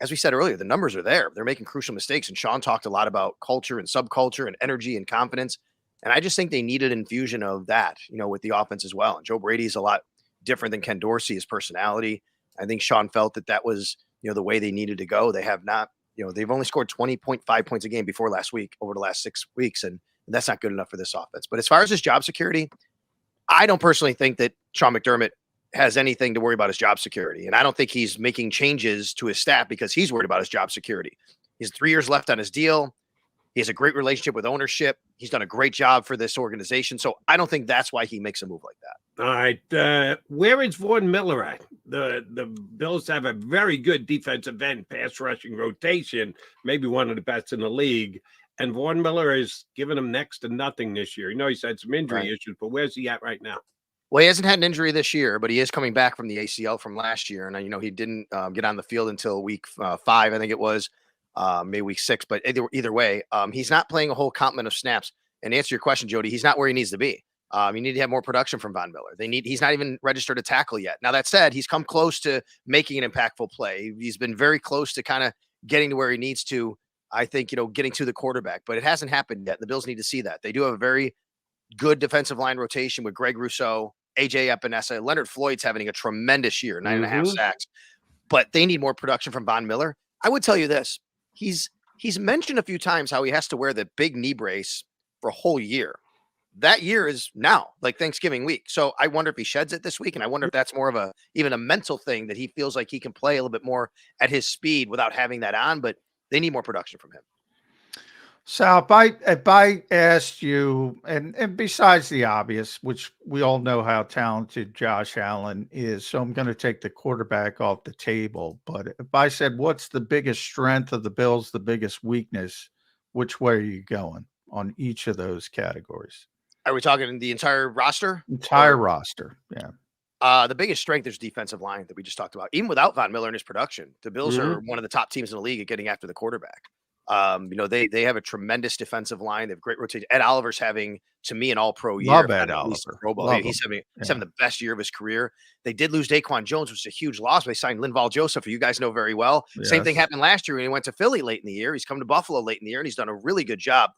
as we said earlier, the numbers are there. They're making crucial mistakes. And Sean talked a lot about culture and subculture and energy and confidence. And I just think they needed an infusion of that, with the offense as well. And Joe Brady's a lot different than Ken Dorsey, his personality. I think Sean felt that was, the way they needed to go. They have not, they've only scored 20.5 points a game before last week over the last 6 weeks. And that's not good enough for this offense. But as far as his job security, I don't personally think that Sean McDermott has anything to worry about his job security. And I don't think he's making changes to his staff because he's worried about his job security. He has 3 years left on his deal. He has a great relationship with ownership. He's done a great job for this organization. So I don't think that's why he makes a move like that. All right. Where is Vaughn Miller at? The Bills have a very good defensive end pass rushing rotation, maybe one of the best in the league. And Vaughn Miller is giving them next to nothing this year. He's had some injury issues, but where's he at right now? Well, he hasn't had an injury this year, but he is coming back from the ACL from last year. And, he didn't get on the field until week 5, I think it was, maybe week 6. But either way, he's not playing a whole complement of snaps. And to answer your question, Jody, he's not where he needs to be. You need to have more production from Von Miller. He's not even registered a tackle yet. Now, that said, he's come close to making an impactful play. He's been very close to kind of getting to where he needs to, I think, getting to the quarterback, but it hasn't happened yet. The Bills need to see that. They do have a very good defensive line rotation with Greg Rousseau, AJ Epinesa. Leonard Floyd's having a tremendous year, 9.5 sacks, but they need more production from Von Miller. I would tell you this. He's mentioned a few times how he has to wear the big knee brace for a whole year. That year is now, like Thanksgiving week. So I wonder if he sheds it this week, and I wonder if that's more of even a mental thing that he feels like he can play a little bit more at his speed without having that on, but they need more production from him. Sal, if I asked you, and besides the obvious, which we all know how talented Josh Allen is, so I'm going to take the quarterback off the table. But if I said, what's the biggest strength of the Bills, the biggest weakness, which way are you going on each of those categories? Are we talking the entire roster? Entire roster, yeah. The biggest strength is defensive line that we just talked about. Even without Von Miller in his production, the Bills are one of the top teams in the league at getting after the quarterback. They have a tremendous defensive line. They have great rotation. Ed Oliver's having, to me, an all-pro year. Love Ed Oliver. He's having the best year of his career. They did lose Daquan Jones, which is a huge loss. They signed Linval Joseph, who you guys know very well. Yes. Same thing happened last year when he went to Philly late in the year. He's come to Buffalo late in the year, and he's done a really good job.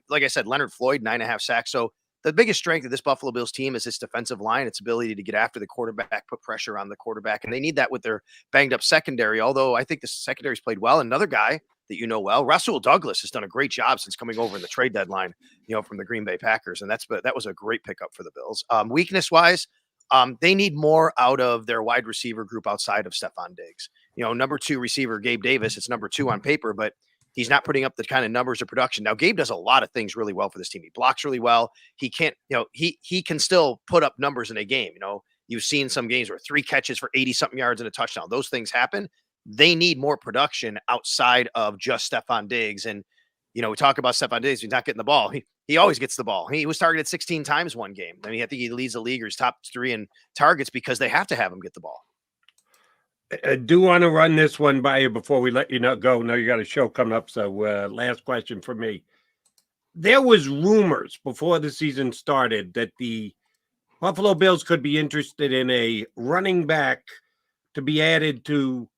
Like I said, Leonard Floyd, 9.5 sacks. So the biggest strength of this Buffalo Bills team is its defensive line, its ability to get after the quarterback, put pressure on the quarterback. And they need that with their banged-up secondary, although I think the secondary's played well. Another guy that you know well, Rasul Douglas, has done a great job since coming over in the trade deadline, from the Green Bay Packers, and that was a great pickup for the Bills. Weakness-wise, they need more out of their wide receiver group outside of Stephon Diggs. Number 2 receiver Gabe Davis, it's number 2 on paper, but he's not putting up the kind of numbers of production. Now, Gabe does a lot of things really well for this team. He blocks really well. He can't, he can still put up numbers in a game. You've seen some games where 3 catches for 80-something yards and a touchdown. Those things happen. They need more production outside of just Stephon Diggs. And, we talk about Stephon Diggs. He's not getting the ball. He always gets the ball. He was targeted 16 times one game. I mean, I think he leads the league or he's top 3 in targets because they have to have him get the ball. I do want to run this one by you before we let you go. No, you got a show coming up. So last question for me. There was rumors before the season started that the Buffalo Bills could be interested in a running back to be added to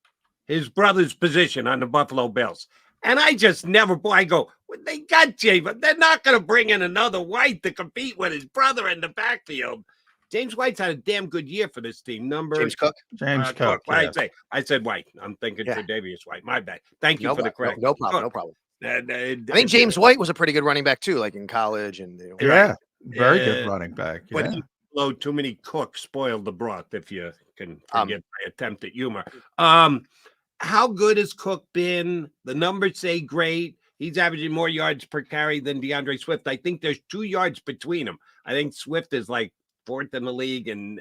his brother's position on the Buffalo Bills. And I just never, I go, well, they got Jay, but they're not going to bring in another White to compete with his brother in the backfield. James White's had a damn good year for this team. James Cook. Cook. Yeah. I said White. I'm thinking Tre'Davious White. My bad. Thank you for the credit. No problem. I think James White was a pretty good running back too, like in college. And very good running back. But he flowed too many cooks, spoiled the broth, if you can forgive my attempt at humor. How good has Cook been? The numbers say great. He's averaging more yards per carry than DeAndre Swift. I think there's 2 yards between them. I think Swift is like 4th in the league and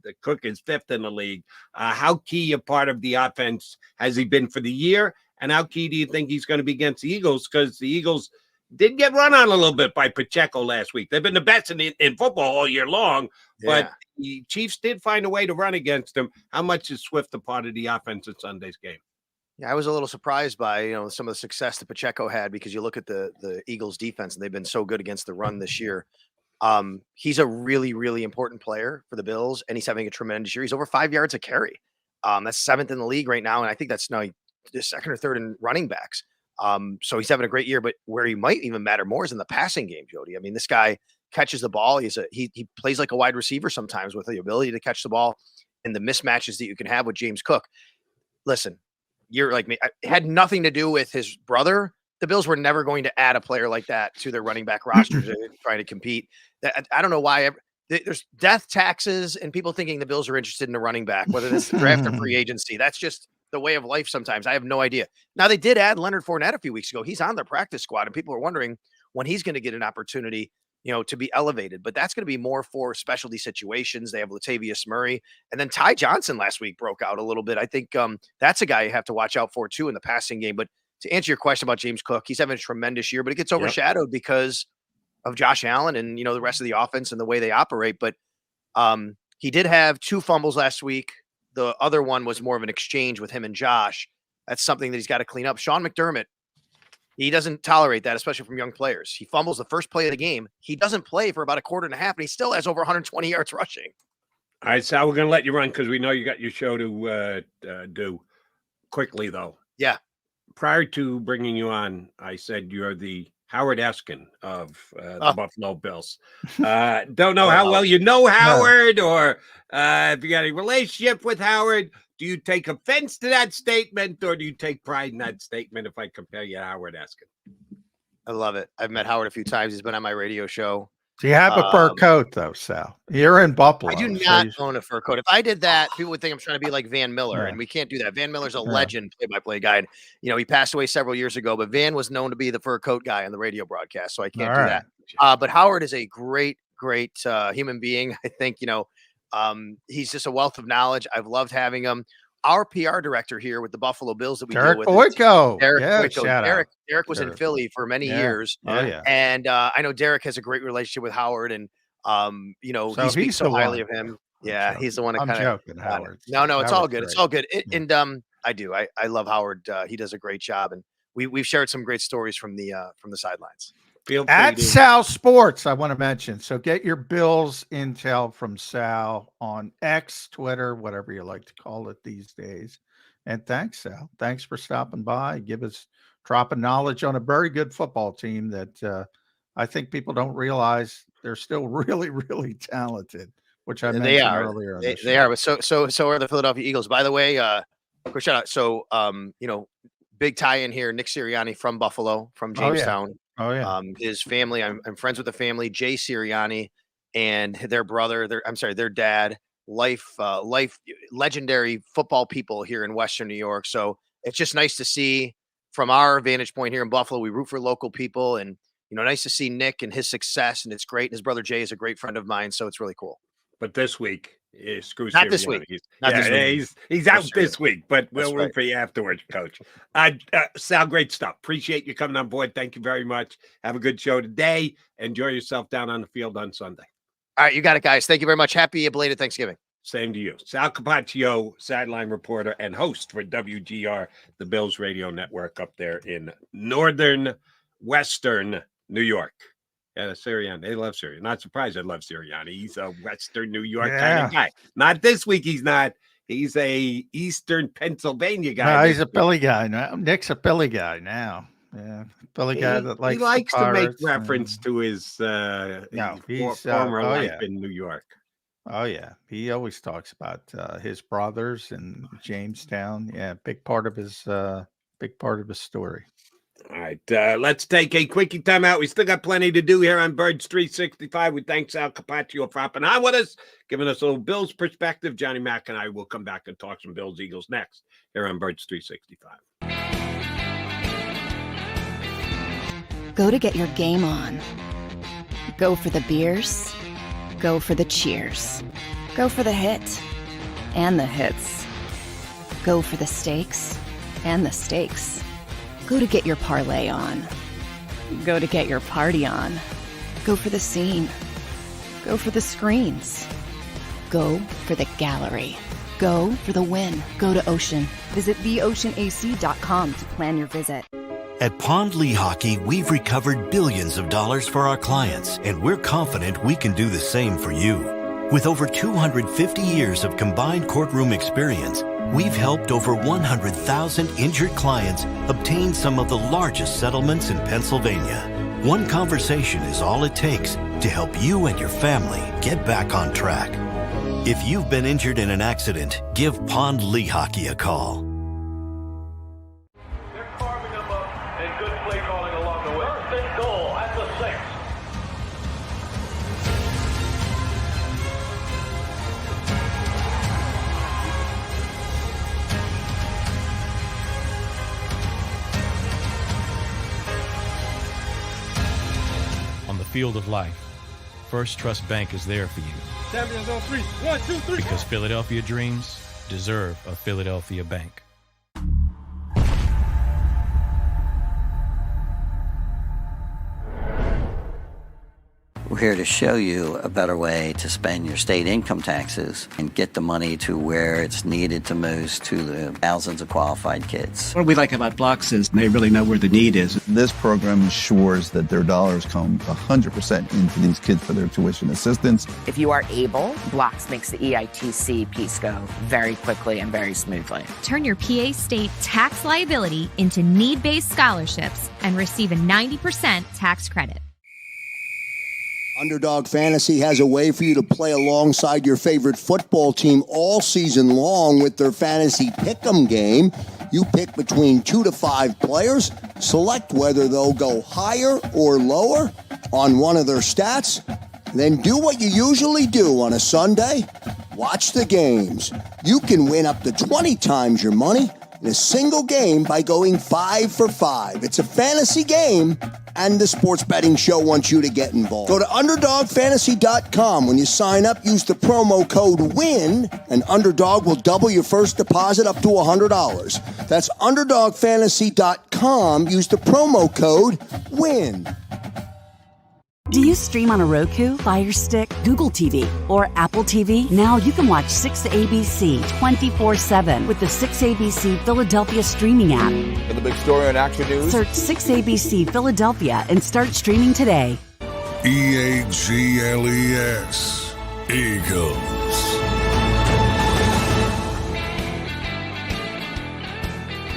the Cook is 5th in the league. How key a part of the offense has he been for the year? And how key do you think he's going to be against the Eagles? Because the Eagles did get run on a little bit by Pacheco last week. They've been the best in football all year long, but the Chiefs did find a way to run against them. How much is Swift a part of the offense in Sunday's game? Yeah, I was a little surprised by, some of the success that Pacheco had because you look at the Eagles defense and they've been so good against the run this year. He's a really, really important player for the Bills, and he's having a tremendous year. He's over 5 yards a carry. That's 7th in the league right now, and I think that's now the 2nd or 3rd in running backs. So he's having a great year, but where he might even matter more is in the passing game, Jody. I mean, this guy catches the ball. He plays like a wide receiver sometimes with the ability to catch the ball and the mismatches that you can have with James Cook. Listen, you're like me. It had nothing to do with his brother. The Bills were never going to add a player like that to their running back roster trying to compete. I don't know why. There's death taxes and people thinking the Bills are interested in a running back, whether it's draft or free agency. That's just the way of life sometimes. I have no idea. Now, they did add Leonard Fournette a few weeks ago. He's on their practice squad, and people are wondering when he's going to get an opportunity, to be elevated. But that's going to be more for specialty situations. They have Latavius Murray. And then Ty Johnson last week broke out a little bit. I think that's a guy you have to watch out for, too, in the passing game. But to answer your question about James Cook, he's having a tremendous year, but it gets overshadowed because of Josh Allen and, the rest of the offense and the way they operate. But he did have 2 fumbles last week. The other one was more of an exchange with him and Josh. That's something that he's got to clean up. Sean McDermott, He doesn't tolerate that, especially from young players. He fumbles the first play of the game. He doesn't play for about a quarter and a half, and he still has over 120 yards rushing. All right, Sal, we're going to let you run because we know you got your show to do. Quickly, though. Yeah. Prior to bringing you on, I said you're the Howard Eskin of the Buffalo Bills. Don't know how well you know Howard or if you got a relationship with Howard. Do you take offense to that statement or do you take pride in that statement if I compare you to Howard Eskin? I love it. I've met Howard a few times. He's been on my radio show. Do you have a fur coat, though, Sal? You're in Buffalo. I do not own a fur coat. If I did that, people would think I'm trying to be like Van Miller, and we can't do that. Van Miller's a legend play-by-play guy. And, he passed away several years ago, but Van was known to be the fur coat guy on the radio broadcast, so I can't do that. But Howard is a great human being. I think, he's just a wealth of knowledge. I've loved having him. Our PR director here with the Buffalo Bills that we deal with. Derek Boyko. Derek was in Philly for many years. And I know Derek has a great relationship with Howard, and he speaks so highly of him. Yeah, he's the one that I'm joking, Howard. No, it's all good. It's all good. I love Howard. He does a great job, and we've shared some great stories from the sidelines. At Sal Sports, I want to mention. So get your Bills intel from Sal on X, Twitter, whatever you like to call it these days. And thanks, Sal. Thanks for stopping by. Dropping knowledge on a very good football team that I think people don't realize they're still really, really talented, which I mentioned earlier. They are. But so are the Philadelphia Eagles. By the way, quick shout out. So, big tie in here. Nick Sirianni from Buffalo, from Jamestown. His family, I'm friends with the family, Jay Sirianni, and their brother, their dad, legendary football people here in Western New York. So it's just nice to see from our vantage point here in Buffalo. We root for local people, and nice to see Nick and his success, and it's great. His brother Jay is a great friend of mine, so it's really cool. But this week, screw not this week. He's out this week, but we'll root for you afterwards, Coach. Sal, great stuff. Appreciate you coming on board. Thank you very much. Have a good show today. Enjoy yourself down on the field on Sunday. All right, you got it, guys. Thank you very much. Happy belated Thanksgiving. Same to you. Sal Capaccio, sideline reporter and host for WGR, the Bills radio network up there in northern Western New York. Yeah, Sirianni. They love Sirianni. Not surprised I love Sirianni. He's a Western New York kind of guy. Not this week. He's not. He's a Eastern Pennsylvania guy. No, he's a Philly guy now. Nick's a Philly guy now. Yeah, Philly guy that likes. He likes to make reference to his former life in New York. Oh yeah, he always talks about his brothers in Jamestown. Yeah, big part of his story. All right, let's take a quickie timeout. We still got plenty to do here on Birds 365. We thank Sal Capaccio for hopping on with us, giving us a little Bills perspective. Johnny Mack and I will come back and talk some Bills Eagles next here on Birds 365. Go to get your game on. Go for the beers. Go for the cheers. Go for the hit and the hits. Go for the stakes and the stakes. Go to get your parlay on. Go to get your party on. Go for the scene. Go for the screens. Go for the gallery. Go for the win. Go to Ocean. Visit theoceanac.com to plan your visit. At Pond Lehocky, we've recovered billions of dollars for our clients, and we're confident we can do the same for you. With over 250 years of combined courtroom experience, we've helped over 100,000 injured clients obtain some of the largest settlements in Pennsylvania. One conversation is all it takes to help you and your family get back on track. If you've been injured in an accident, give Pond Lehocky a call. They're carving them up and good play calling along the way. First and goal at the 6. On the field of life, First Trust Bank is there for you. Champions on 3. 1, 2, 3. Because Philadelphia dreams deserve a Philadelphia bank. We're here to show you a better way to spend your state income taxes and get the money to where it's needed to most to the thousands of qualified kids. What we like about Blocks is they really know where the need is. This program ensures that their dollars come 100% into these kids for their tuition assistance. If you are able, Blocks makes the EITC piece go very quickly and very smoothly. Turn your PA state tax liability into need-based scholarships and receive a 90% tax credit. Underdog Fantasy has a way for you to play alongside your favorite football team all season long with their fantasy pick'em game. You pick between 2 to 5 players, select whether they'll go higher or lower on one of their stats, then do what you usually do on a Sunday, watch the games. You can win up to 20 times your money in a single game by going 5 for 5. It's a fantasy game, and the Sports Betting Show wants you to get involved. Go to UnderdogFantasy.com. When you sign up, use the promo code WIN, and Underdog will double your first deposit up to $100. That's UnderdogFantasy.com. Use the promo code WIN. Do you stream on a Roku, Fire Stick, Google TV, or Apple TV? Now you can watch 6ABC 24/7 with the 6ABC Philadelphia streaming app. For the big story on Action News, search 6ABC Philadelphia and start streaming today. EAGLES, Eagles.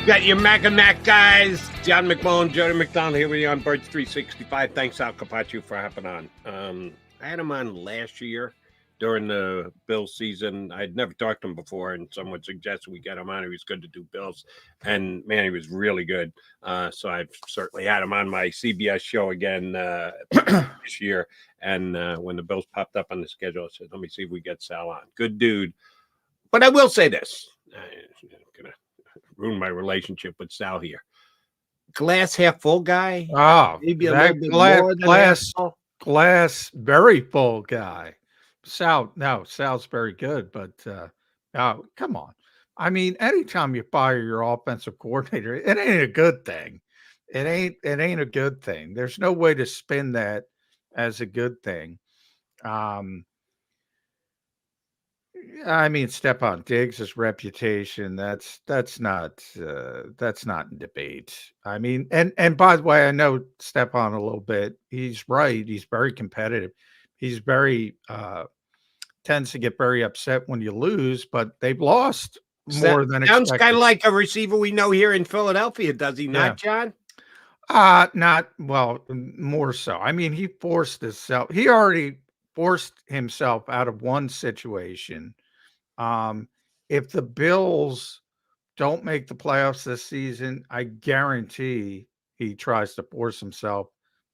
Got your Mac and Mac guys. John McMullen, Jody McDonald here with you on Birds 365. Thanks, Sal Capaccio, for hopping on. I had him on last year during the Bills season. I'd never talked to him before, and someone suggested we get him on. He was good to do Bills, and man, he was really good. So I've certainly had him on my CBS show again this year. And when the Bills popped up on the schedule, I said, let me see if we get Sal on. Good dude. But I will say this. I'm going to ruin my relationship with Sal here. Glass half full guy. Oh, maybe a that little bit more than glass very full guy. Sal's very good, but oh, come on. I mean, anytime you fire your offensive coordinator, it ain't a good thing. It ain't a good thing. There's no way to spin that as a good thing. I mean, Stephon Diggs' reputation, that's not in debate. I mean, and by the way, I know Stephon a little bit. He's right. He's very competitive. He's very tends to get very upset when you lose, but they've lost more than expected. Sounds kind of like a receiver we know here in Philadelphia, does he not, John? Not well, more so. I mean, he forced himself. He already forced himself out of one situation. If the Bills don't make the playoffs this season, I guarantee he tries to force himself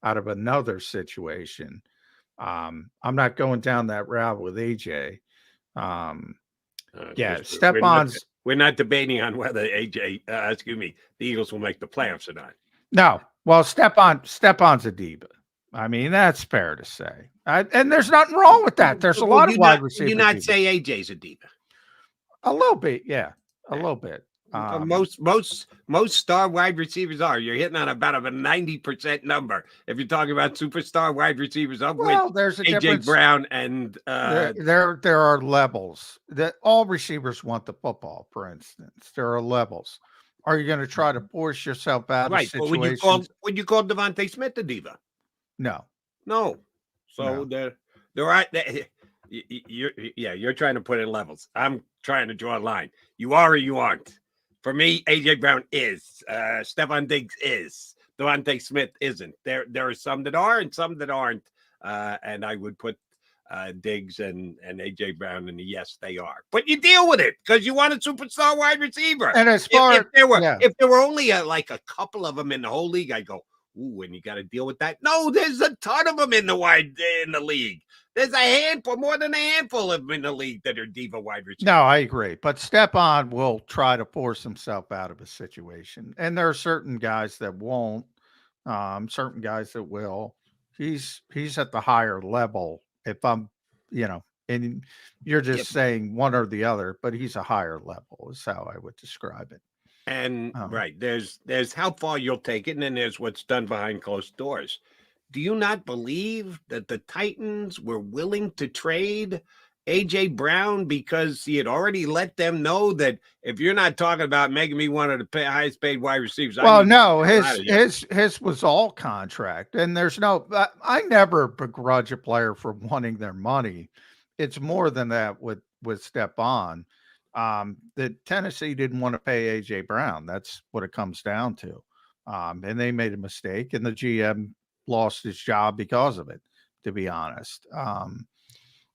out of another situation. I'm not going down that route with AJ. Stephon's. We're not debating on whether the Eagles will make the playoffs or not. No, well, Stephon's a diva. I mean, that's fair to say. And the's nothing wrong with that. There's a lot of wide receivers. You not say AJ's a diva? A little bit, yeah. A little bit. Most star wide receivers are. You're hitting on about a 90% number. If you're talking about superstar wide receivers, of which there's a AJ difference. Brown and there are levels that all receivers want the football, for instance. There are levels. Are you going to try to force yourself out of situations? But would you call Devontae Smith a diva? No. So there are. You're trying to put in levels. I'm trying to draw a line. You are or you aren't. For me, AJ Brown is. Stephon Diggs is. Devontae Smith isn't. There are some that are and some that aren't. And I would put Diggs and AJ Brown in the yes, they are. But you deal with it because you want a superstar wide receiver. And as far if there were only like a couple of them in the whole league, I go, ooh, and you got to deal with that. No, there's a ton of them in the league. There's a handful, more than a handful of them in the league that are diva wide receivers. No, I agree. But Stephon will try to force himself out of a situation. And there are certain guys that won't, certain guys that will. He's at the higher level. If I'm, and you're just saying one or the other, but he's a higher level is how I would describe it. And right, there's how far you'll take it, and then there's what's done behind closed doors. do you not believe that the Titans were willing to trade A.J. Brown because he had already let them know that if you're not talking about making me one of the highest paid wide receivers, Well, no, his was all contract, and there's no. I never begrudge a player for wanting their money. It's more than that with Stephon. That Tennessee didn't want to pay A.J. Brown. That's what it comes down to. And they made a mistake, and the GM lost his job because of it, to be honest.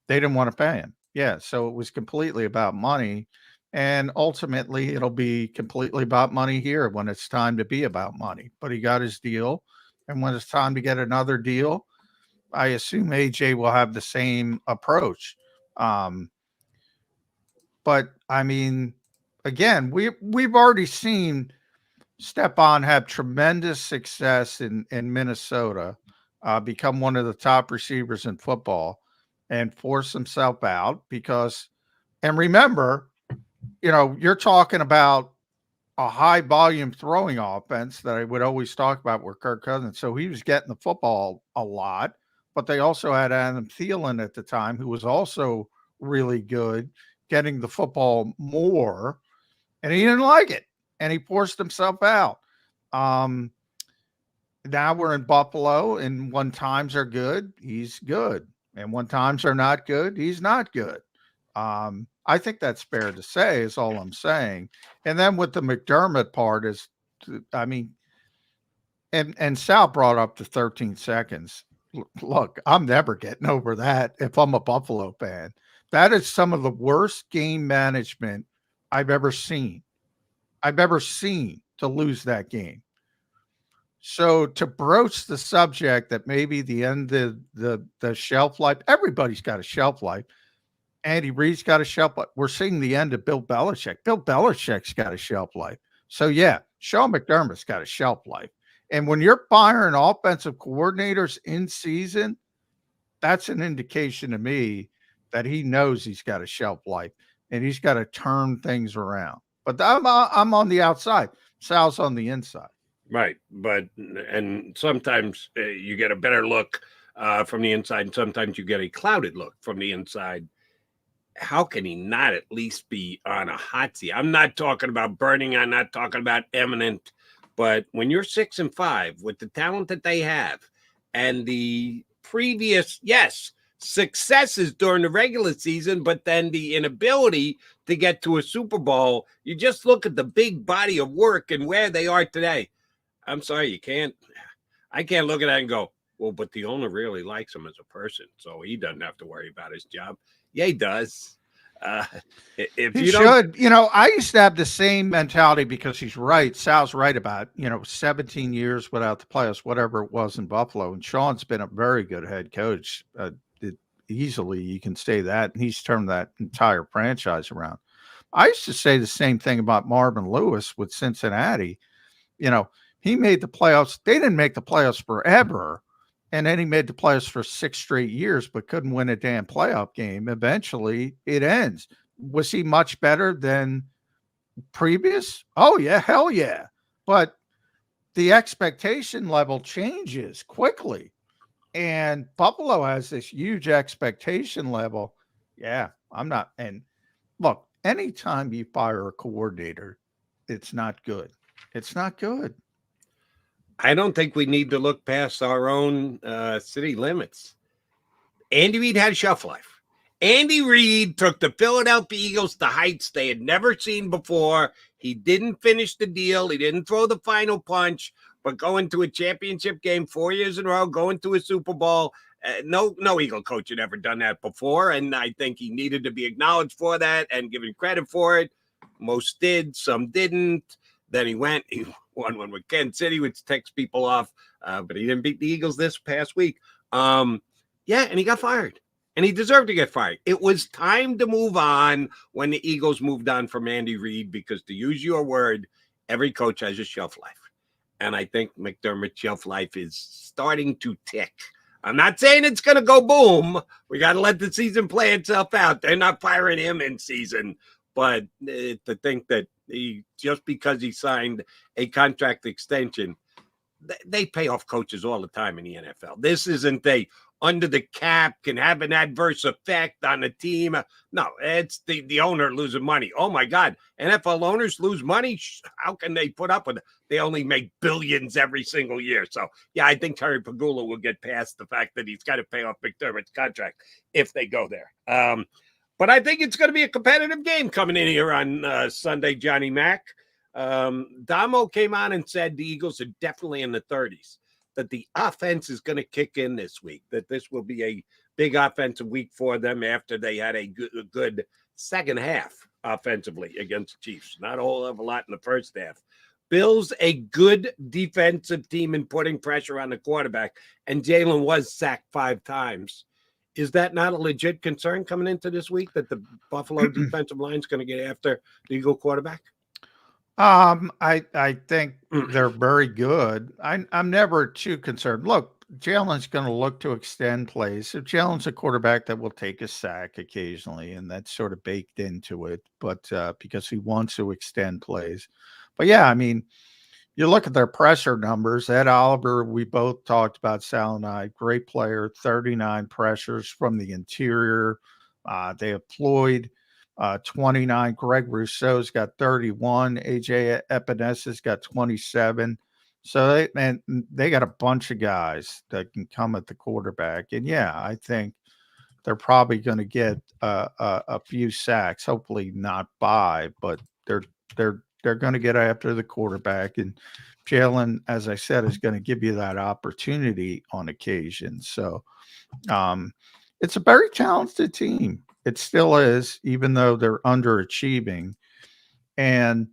They didn't want to pay him. Yeah, so it was completely about money, and ultimately it'll be completely about money here when it's time to be about money. But he got his deal, and when it's time to get another deal, I assume AJ will have the same approach. But I mean, again, we've already seen Stephon have tremendous success in Minnesota, become one of the top receivers in football, and force himself out because, and remember, you're talking about a high volume throwing offense that I would always talk about with Kirk Cousins. So he was getting the football a lot, but they also had Adam Thielen at the time, who was also really good, getting the football more, and he didn't like it. And he forced himself out. Now we're in Buffalo, and when times are good, he's good. And when times are not good, he's not good. I think that's fair to say, is all I'm saying. And then with the McDermott part is, I mean, and Sal brought up the 13 seconds. Look, I'm never getting over that if I'm a Buffalo fan. That is some of the worst game management I've ever seen. To lose that game. So to broach the subject that maybe the end of the shelf life, everybody's got a shelf life. Andy Reid's got a shelf life. We're seeing the end of Bill Belichick. Bill Belichick's got a shelf life. So yeah, Sean McDermott's got a shelf life. And when you're firing offensive coordinators in season, that's an indication to me that he knows he's got a shelf life and he's got to turn things around. But I'm on the outside. Sal's on the inside. Right. And sometimes you get a better look from the inside, and sometimes you get a clouded look from the inside. How can he not at least be on a hot seat? I'm not talking about burning. I'm not talking about eminent. But when you're 6-5 with the talent that they have and the previous, successes during the regular season, but then the inability to get to a Super Bowl, you just look at the big body of work and where they are today. I'm sorry, I can't look at that and go, well, but the owner really likes him as a person, so he doesn't have to worry about his job. Yeah, he does. If he you should, I used to have the same mentality because he's right. Sal's right about, 17 years without the playoffs, whatever it was in Buffalo. And Sean's been a very good head coach. Easily, you can say that. And he's turned that entire franchise around. I used to say the same thing about Marvin Lewis with Cincinnati. He made the playoffs. They didn't make the playoffs forever. And then he made the playoffs for 6 straight years, but couldn't win a damn playoff game. Eventually, it ends. Was he much better than previous? Oh, yeah, hell yeah. But the expectation level changes quickly. And Buffalo has this huge expectation level. Yeah, I'm not. And look, anytime you fire a coordinator, it's not good. It's not good. I don't think we need to look past our own city limits. Andy Reid had a shelf life. Andy Reid took the Philadelphia Eagles to heights they had never seen before. He didn't finish the deal. He didn't throw the final punch, but going to a championship game 4 years in a row, going to a Super Bowl, no Eagle coach had ever done that before, and I think he needed to be acknowledged for that and given credit for it. Most did, some didn't. Then he won one with Kansas City, which ticks people off, but he didn't beat the Eagles this past week. And he got fired, and he deserved to get fired. It was time to move on when the Eagles moved on from Andy Reid because, to use your word, every coach has a shelf life. And I think McDermott's shelf life is starting to tick. I'm not saying it's going to go boom. We got to let the season play itself out. They're not firing him in season. But to think that just because he signed a contract extension, they pay off coaches all the time in the NFL. This isn't a under the cap can have an adverse effect on the team. No, it's the owner losing money. Oh my God, NFL owners lose money. How can they put up with it? They only make billions every single year. So yeah, I think Terry Pagula will get past the fact that he's got to pay off McDermott's contract if they go there. But I think it's going to be a competitive game coming in here on Sunday, Johnny Mac. Damo came on and said the Eagles are definitely in the 30s, that the offense is going to kick in this week, that this will be a big offensive week for them after they had a good second half offensively against the Chiefs. Not a whole of a lot in the first half. Bills, a good defensive team in putting pressure on the quarterback, and Jalen was sacked 5 times. Is that not a legit concern coming into this week, that the Buffalo defensive line is going to get after the Eagle quarterback? I think they're very good. I'm never too concerned. Look, Jalen's going to look to extend plays. So Jalen's a quarterback that will take a sack occasionally, and that's sort of baked into it, but because he wants to extend plays. But yeah, I mean, you look at their pressure numbers. Ed Oliver, we both talked about, Sal and I, great player, 39 pressures from the interior. They have Floyd, 29. Greg Rousseau's got 31. AJ Epenesa's got 27. So they got a bunch of guys that can come at the quarterback. And yeah, I think they're probably going to get a few sacks. Hopefully not 5, but they're going to get after the quarterback. And Jalen, as I said, is going to give you that opportunity on occasion. So it's a very talented team. It still is, even though they're underachieving. And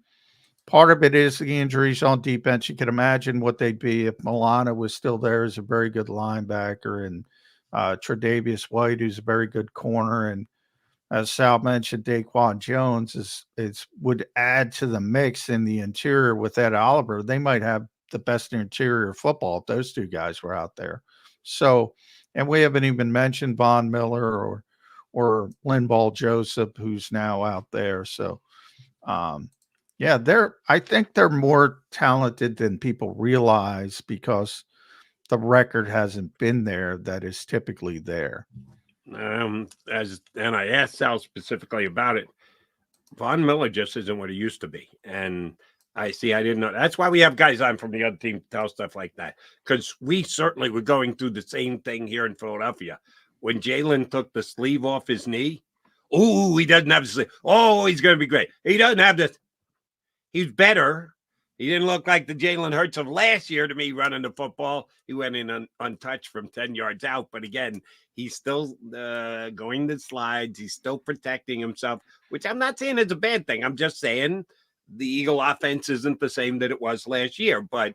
part of it is the injuries on defense. You can imagine what they'd be if Milana was still there as a very good linebacker, and Tre'Davious White, who's a very good corner. And as Sal mentioned, Daquan Jones would add to the mix in the interior with Ed Oliver. They might have the best interior football if those two guys were out there. So, and we haven't even mentioned Von Miller or Linval Joseph, who's now out there. So, yeah, I think they're more talented than people realize, because the record hasn't been there that is typically there. And I asked Sal specifically about it. Von Miller just isn't what he used to be. And I didn't know. That's why we have guys on from the other team to tell stuff like that, because we certainly were going through the same thing here in Philadelphia. When Jalen took the sleeve off his knee, oh, he doesn't have the sleeve. Oh, he's going to be great. He doesn't have this. He's better. He didn't look like the Jalen Hurts of last year to me running the football. He went in untouched from 10 yards out. But again, he's still going the slides. He's still protecting himself, which I'm not saying is a bad thing. I'm just saying the Eagle offense isn't the same that it was last year. But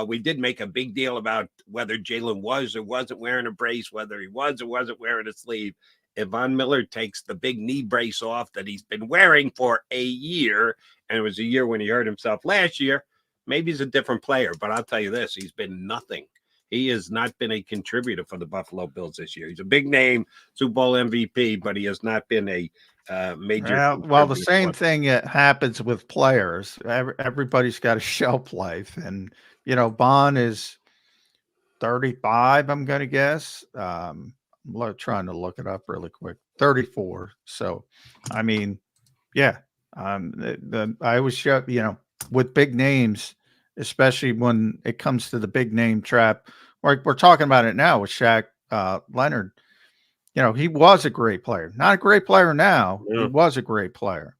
we did make a big deal about whether Jalen was or wasn't wearing a brace, whether he was or wasn't wearing a sleeve. If Von Miller takes the big knee brace off that he's been wearing for a year, and it was a year when he hurt himself last year, maybe he's a different player. But I'll tell you this, he's been nothing. He has not been a contributor for the Buffalo Bills this year. He's a big name, Super Bowl MVP, but he has not been a major. Well, the same thing happens with players. Everybody's got a shelf life. And, Von is 35, I'm going to guess. I'm trying to look it up really quick. 34. So, I mean, yeah. I always show, with big names, especially when it comes to the big name trap. We're talking about it now with Shaq Leonard. He was a great player. Not a great player now. Yeah. He was a great player.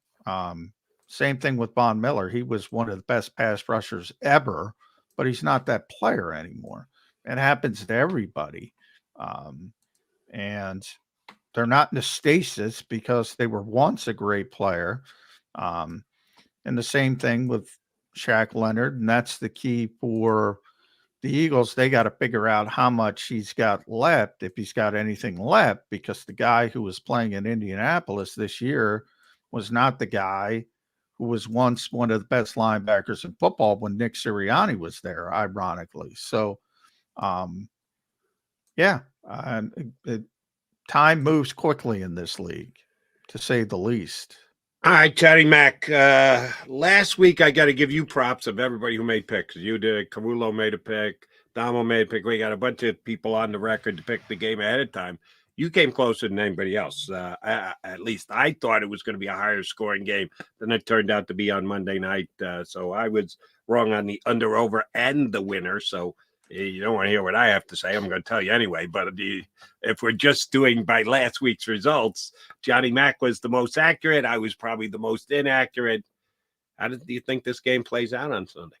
Same thing with Von Miller. He was one of the best pass rushers ever, but he's not that player anymore. It happens to everybody. And they're not in a stasis because they were once a great player. And the same thing with Shaq Leonard. And that's the key for the Eagles. They got to figure out how much he's got left, if he's got anything left, because the guy who was playing in Indianapolis this year was not the guy who was once one of the best linebackers in football when Nick Sirianni was there, ironically. So, time moves quickly in this league, to say the least. All right, Chatty Mac. Last week, I got to give you props of everybody who made picks. You did. Carulo made a pick. Damo made a pick. We got a bunch of people on the record to pick the game ahead of time. You came closer than anybody else. At least I thought it was going to be a higher scoring game than it turned out to be on Monday night. So I was wrong on the under, over, and the winner. So you don't want to hear what I have to say. I'm going to tell you anyway. But if we're just doing by last week's results, Johnny Mac was the most accurate. I was probably the most inaccurate. How do you think this game plays out on Sunday?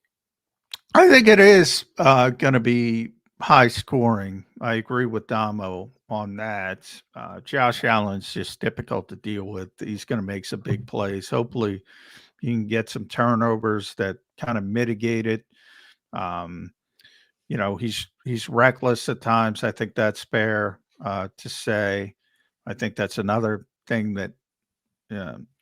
I think it is going to be high scoring. I agree with Damo on that. Josh Allen's just difficult to deal with. He's going to make some big plays. Hopefully, you can get some turnovers that kind of mitigate it. He's reckless at times. I think that's fair to say. I think that's another thing that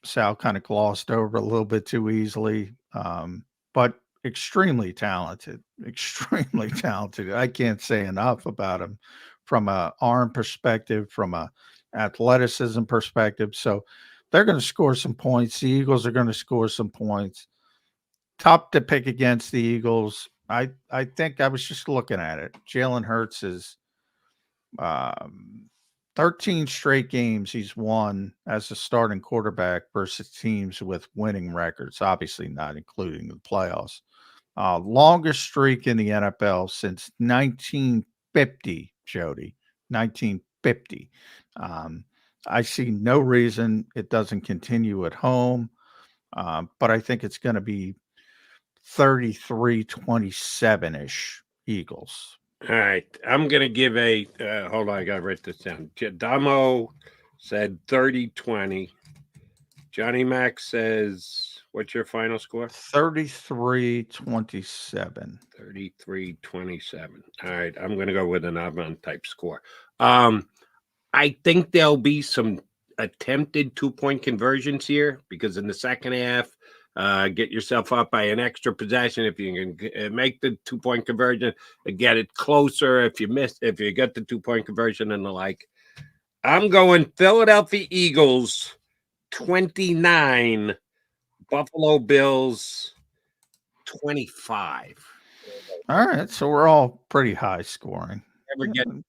Sal kind of glossed over a little bit too easily. But extremely talented. I can't say enough about him from a arm perspective, from a athleticism perspective. So they're going to score some points. The Eagles are going to score some points. Tough to pick against the Eagles. I think I was just looking at it. Jalen Hurts is 13 straight games he's won as a starting quarterback versus teams with winning records, obviously not including the playoffs. Longest streak in the NFL since 1950, Jody. 1950. I see no reason it doesn't continue at home, but I think it's going to be 33-27-ish Eagles. All right. I'm going to give hold on, I got to write this down. Damo said 30-20. Johnny Mac says, what's your final score? 33-27. 33-27. All right. I'm going to go with an odd type score. I think there'll be some attempted 2-point conversions here because in the second half, get yourself up by an extra possession. If you can make the 2-point conversion, get it closer. If you get the 2-point conversion and the like, I'm going Philadelphia Eagles 29, Buffalo Bills 25. All right, so we're all pretty high scoring. Never get 25,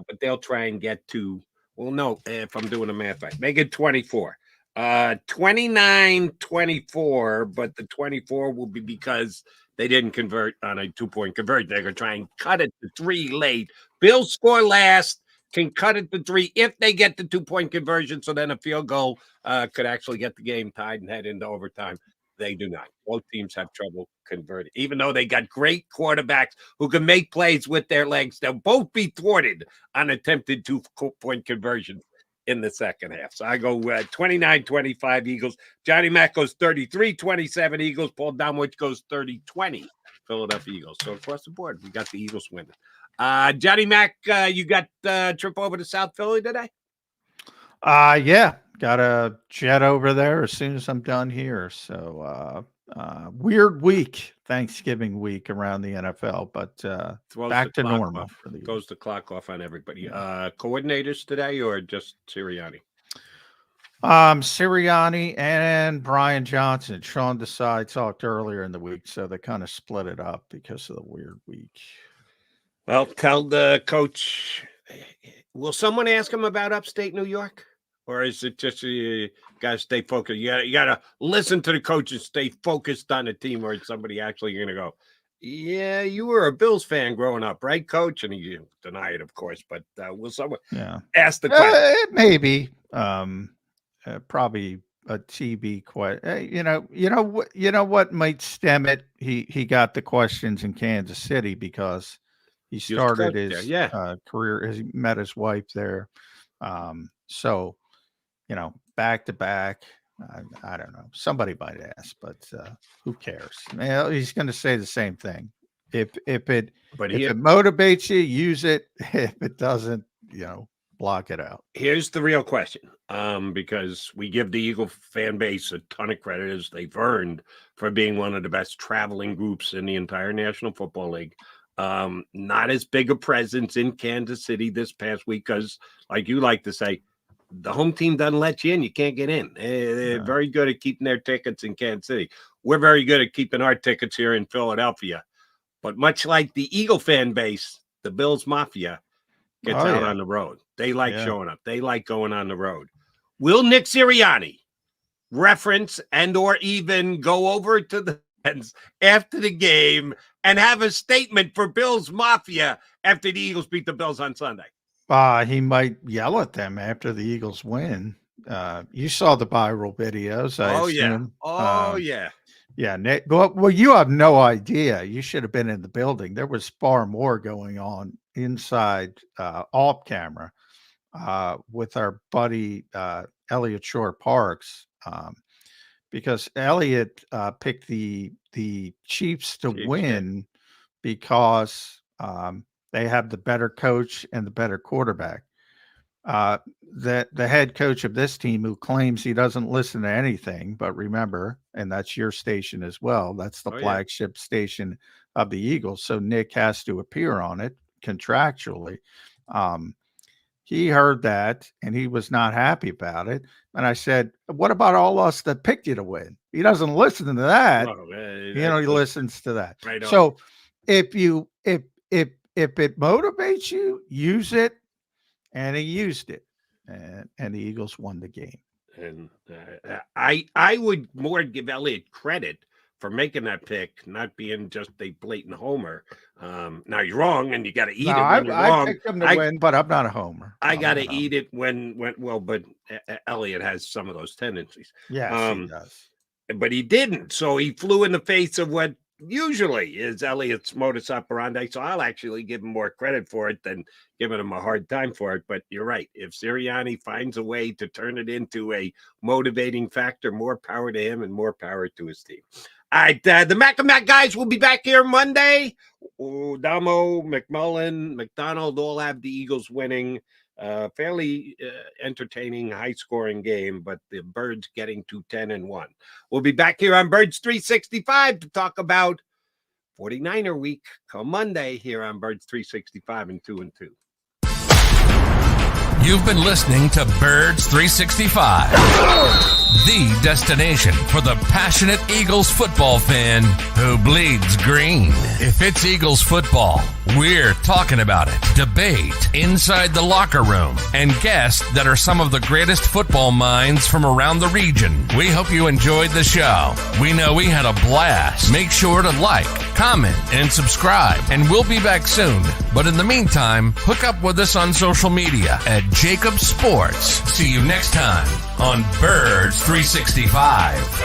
but they'll try and get to. Well, no, if I'm doing the math right, make it 24. 29-24, but the 24 will be because they didn't convert on a 2-point conversion. They're going to try and cut it to 3 late. Bills score last, can cut it to 3 if they get the 2-point conversion. So then a field goal could actually get the game tied and head into overtime. They do not. Both teams have trouble converting. Even though they got great quarterbacks who can make plays with their legs, they'll both be thwarted on attempted 2-point conversions in the second half. So I go 29-25 Eagles. Johnny Mac goes 33-27 Eagles. Paul Domwich goes 30-20 Philadelphia Eagles. So across the board, we got the Eagles winning. Johnny Mac, you got trip over to South Philly today? Yeah. Got a jet over there as soon as I'm done here. So weird week, Thanksgiving week around the NFL, but back to normal. Goes the clock off on everybody. Coordinators today or just Sirianni? Sirianni and Brian Johnson. Sean Desai talked earlier in the week, so they kind of split it up because of the weird week. Well, tell the coach, will someone ask him about upstate New York? Or is it just you got to stay focused? You got to listen to the coach and stay focused on the team, or is somebody actually going to go, yeah, you were a Bills fan growing up, right, coach? And you deny it, of course, but will someone ask the question? Maybe. Probably a TV question. You know what might stem it? He got the questions in Kansas City because he started his career. He met his wife there. So, back to back. I don't know. Somebody might ask, but who cares? He's going to say the same thing. If it motivates you, use it. If it doesn't, block it out. Here's the real question, because we give the Eagle fan base a ton of credit as they've earned for being one of the best traveling groups in the entire National Football League. Not as big a presence in Kansas City this past week because, like you like to say, the home team doesn't let you in, you can't get in. They're very good at keeping their tickets in Kansas City. We're very good at keeping our tickets here in Philadelphia. But much like the Eagle fan base, the Bills Mafia gets out on the road. They like showing up. They like going on the road. Will Nick Sirianni reference and or even go over to the fans after the game and have a statement for Bills Mafia after the Eagles beat the Bills on Sunday? He might yell at them after the Eagles win. You saw the viral videos. I assume. Yeah, Nick. Well, you have no idea. You should have been in the building. There was far more going on inside off camera with our buddy Elliot Shore Parks, because Elliot picked the Chiefs to win because they have the better coach and the better quarterback. The head coach of this team, who claims he doesn't listen to anything, but remember, and that's your station as well, that's the flagship station of the Eagles, so Nick has to appear on it contractually. He heard that and he was not happy about it, and I said, what about all us that picked you to win? He doesn't listen to that. He listens to that. Right on. So if it motivates you, use it. And he used it, and the Eagles won the game. And I would more give Elliott credit for making that pick, not being just a blatant homer. Now you're wrong, and you got to eat it when you're wrong. I picked him to win, but I'm not a homer. I got to eat it when but Elliott has some of those tendencies. Yes, he does. But he didn't, so he flew in the face of what usually is Elliott's modus operandi. So I'll actually give him more credit for it than giving him a hard time for it. But you're right. If Sirianni finds a way to turn it into a motivating factor, more power to him and more power to his team. All right. The Mac and Mac guys will be back here Monday. Damo, McMullen, McDonald all have the Eagles winning. Fairly entertaining, high-scoring game, but the Birds getting to 10-1. We'll be back here on Birds 365 to talk about 49er week come Monday here on Birds 365 and 2-2. You've been listening to Birds 365, the destination for the passionate Eagles football fan who bleeds green. If it's Eagles football, we're talking about it. Debate inside the locker room and guests that are some of the greatest football minds from around the region. We hope you enjoyed the show. We know we had a blast. Make sure to like, comment, and subscribe, and we'll be back soon. But in the meantime, hook up with us on social media at JAKIB Sports. See you next time on Birds 365.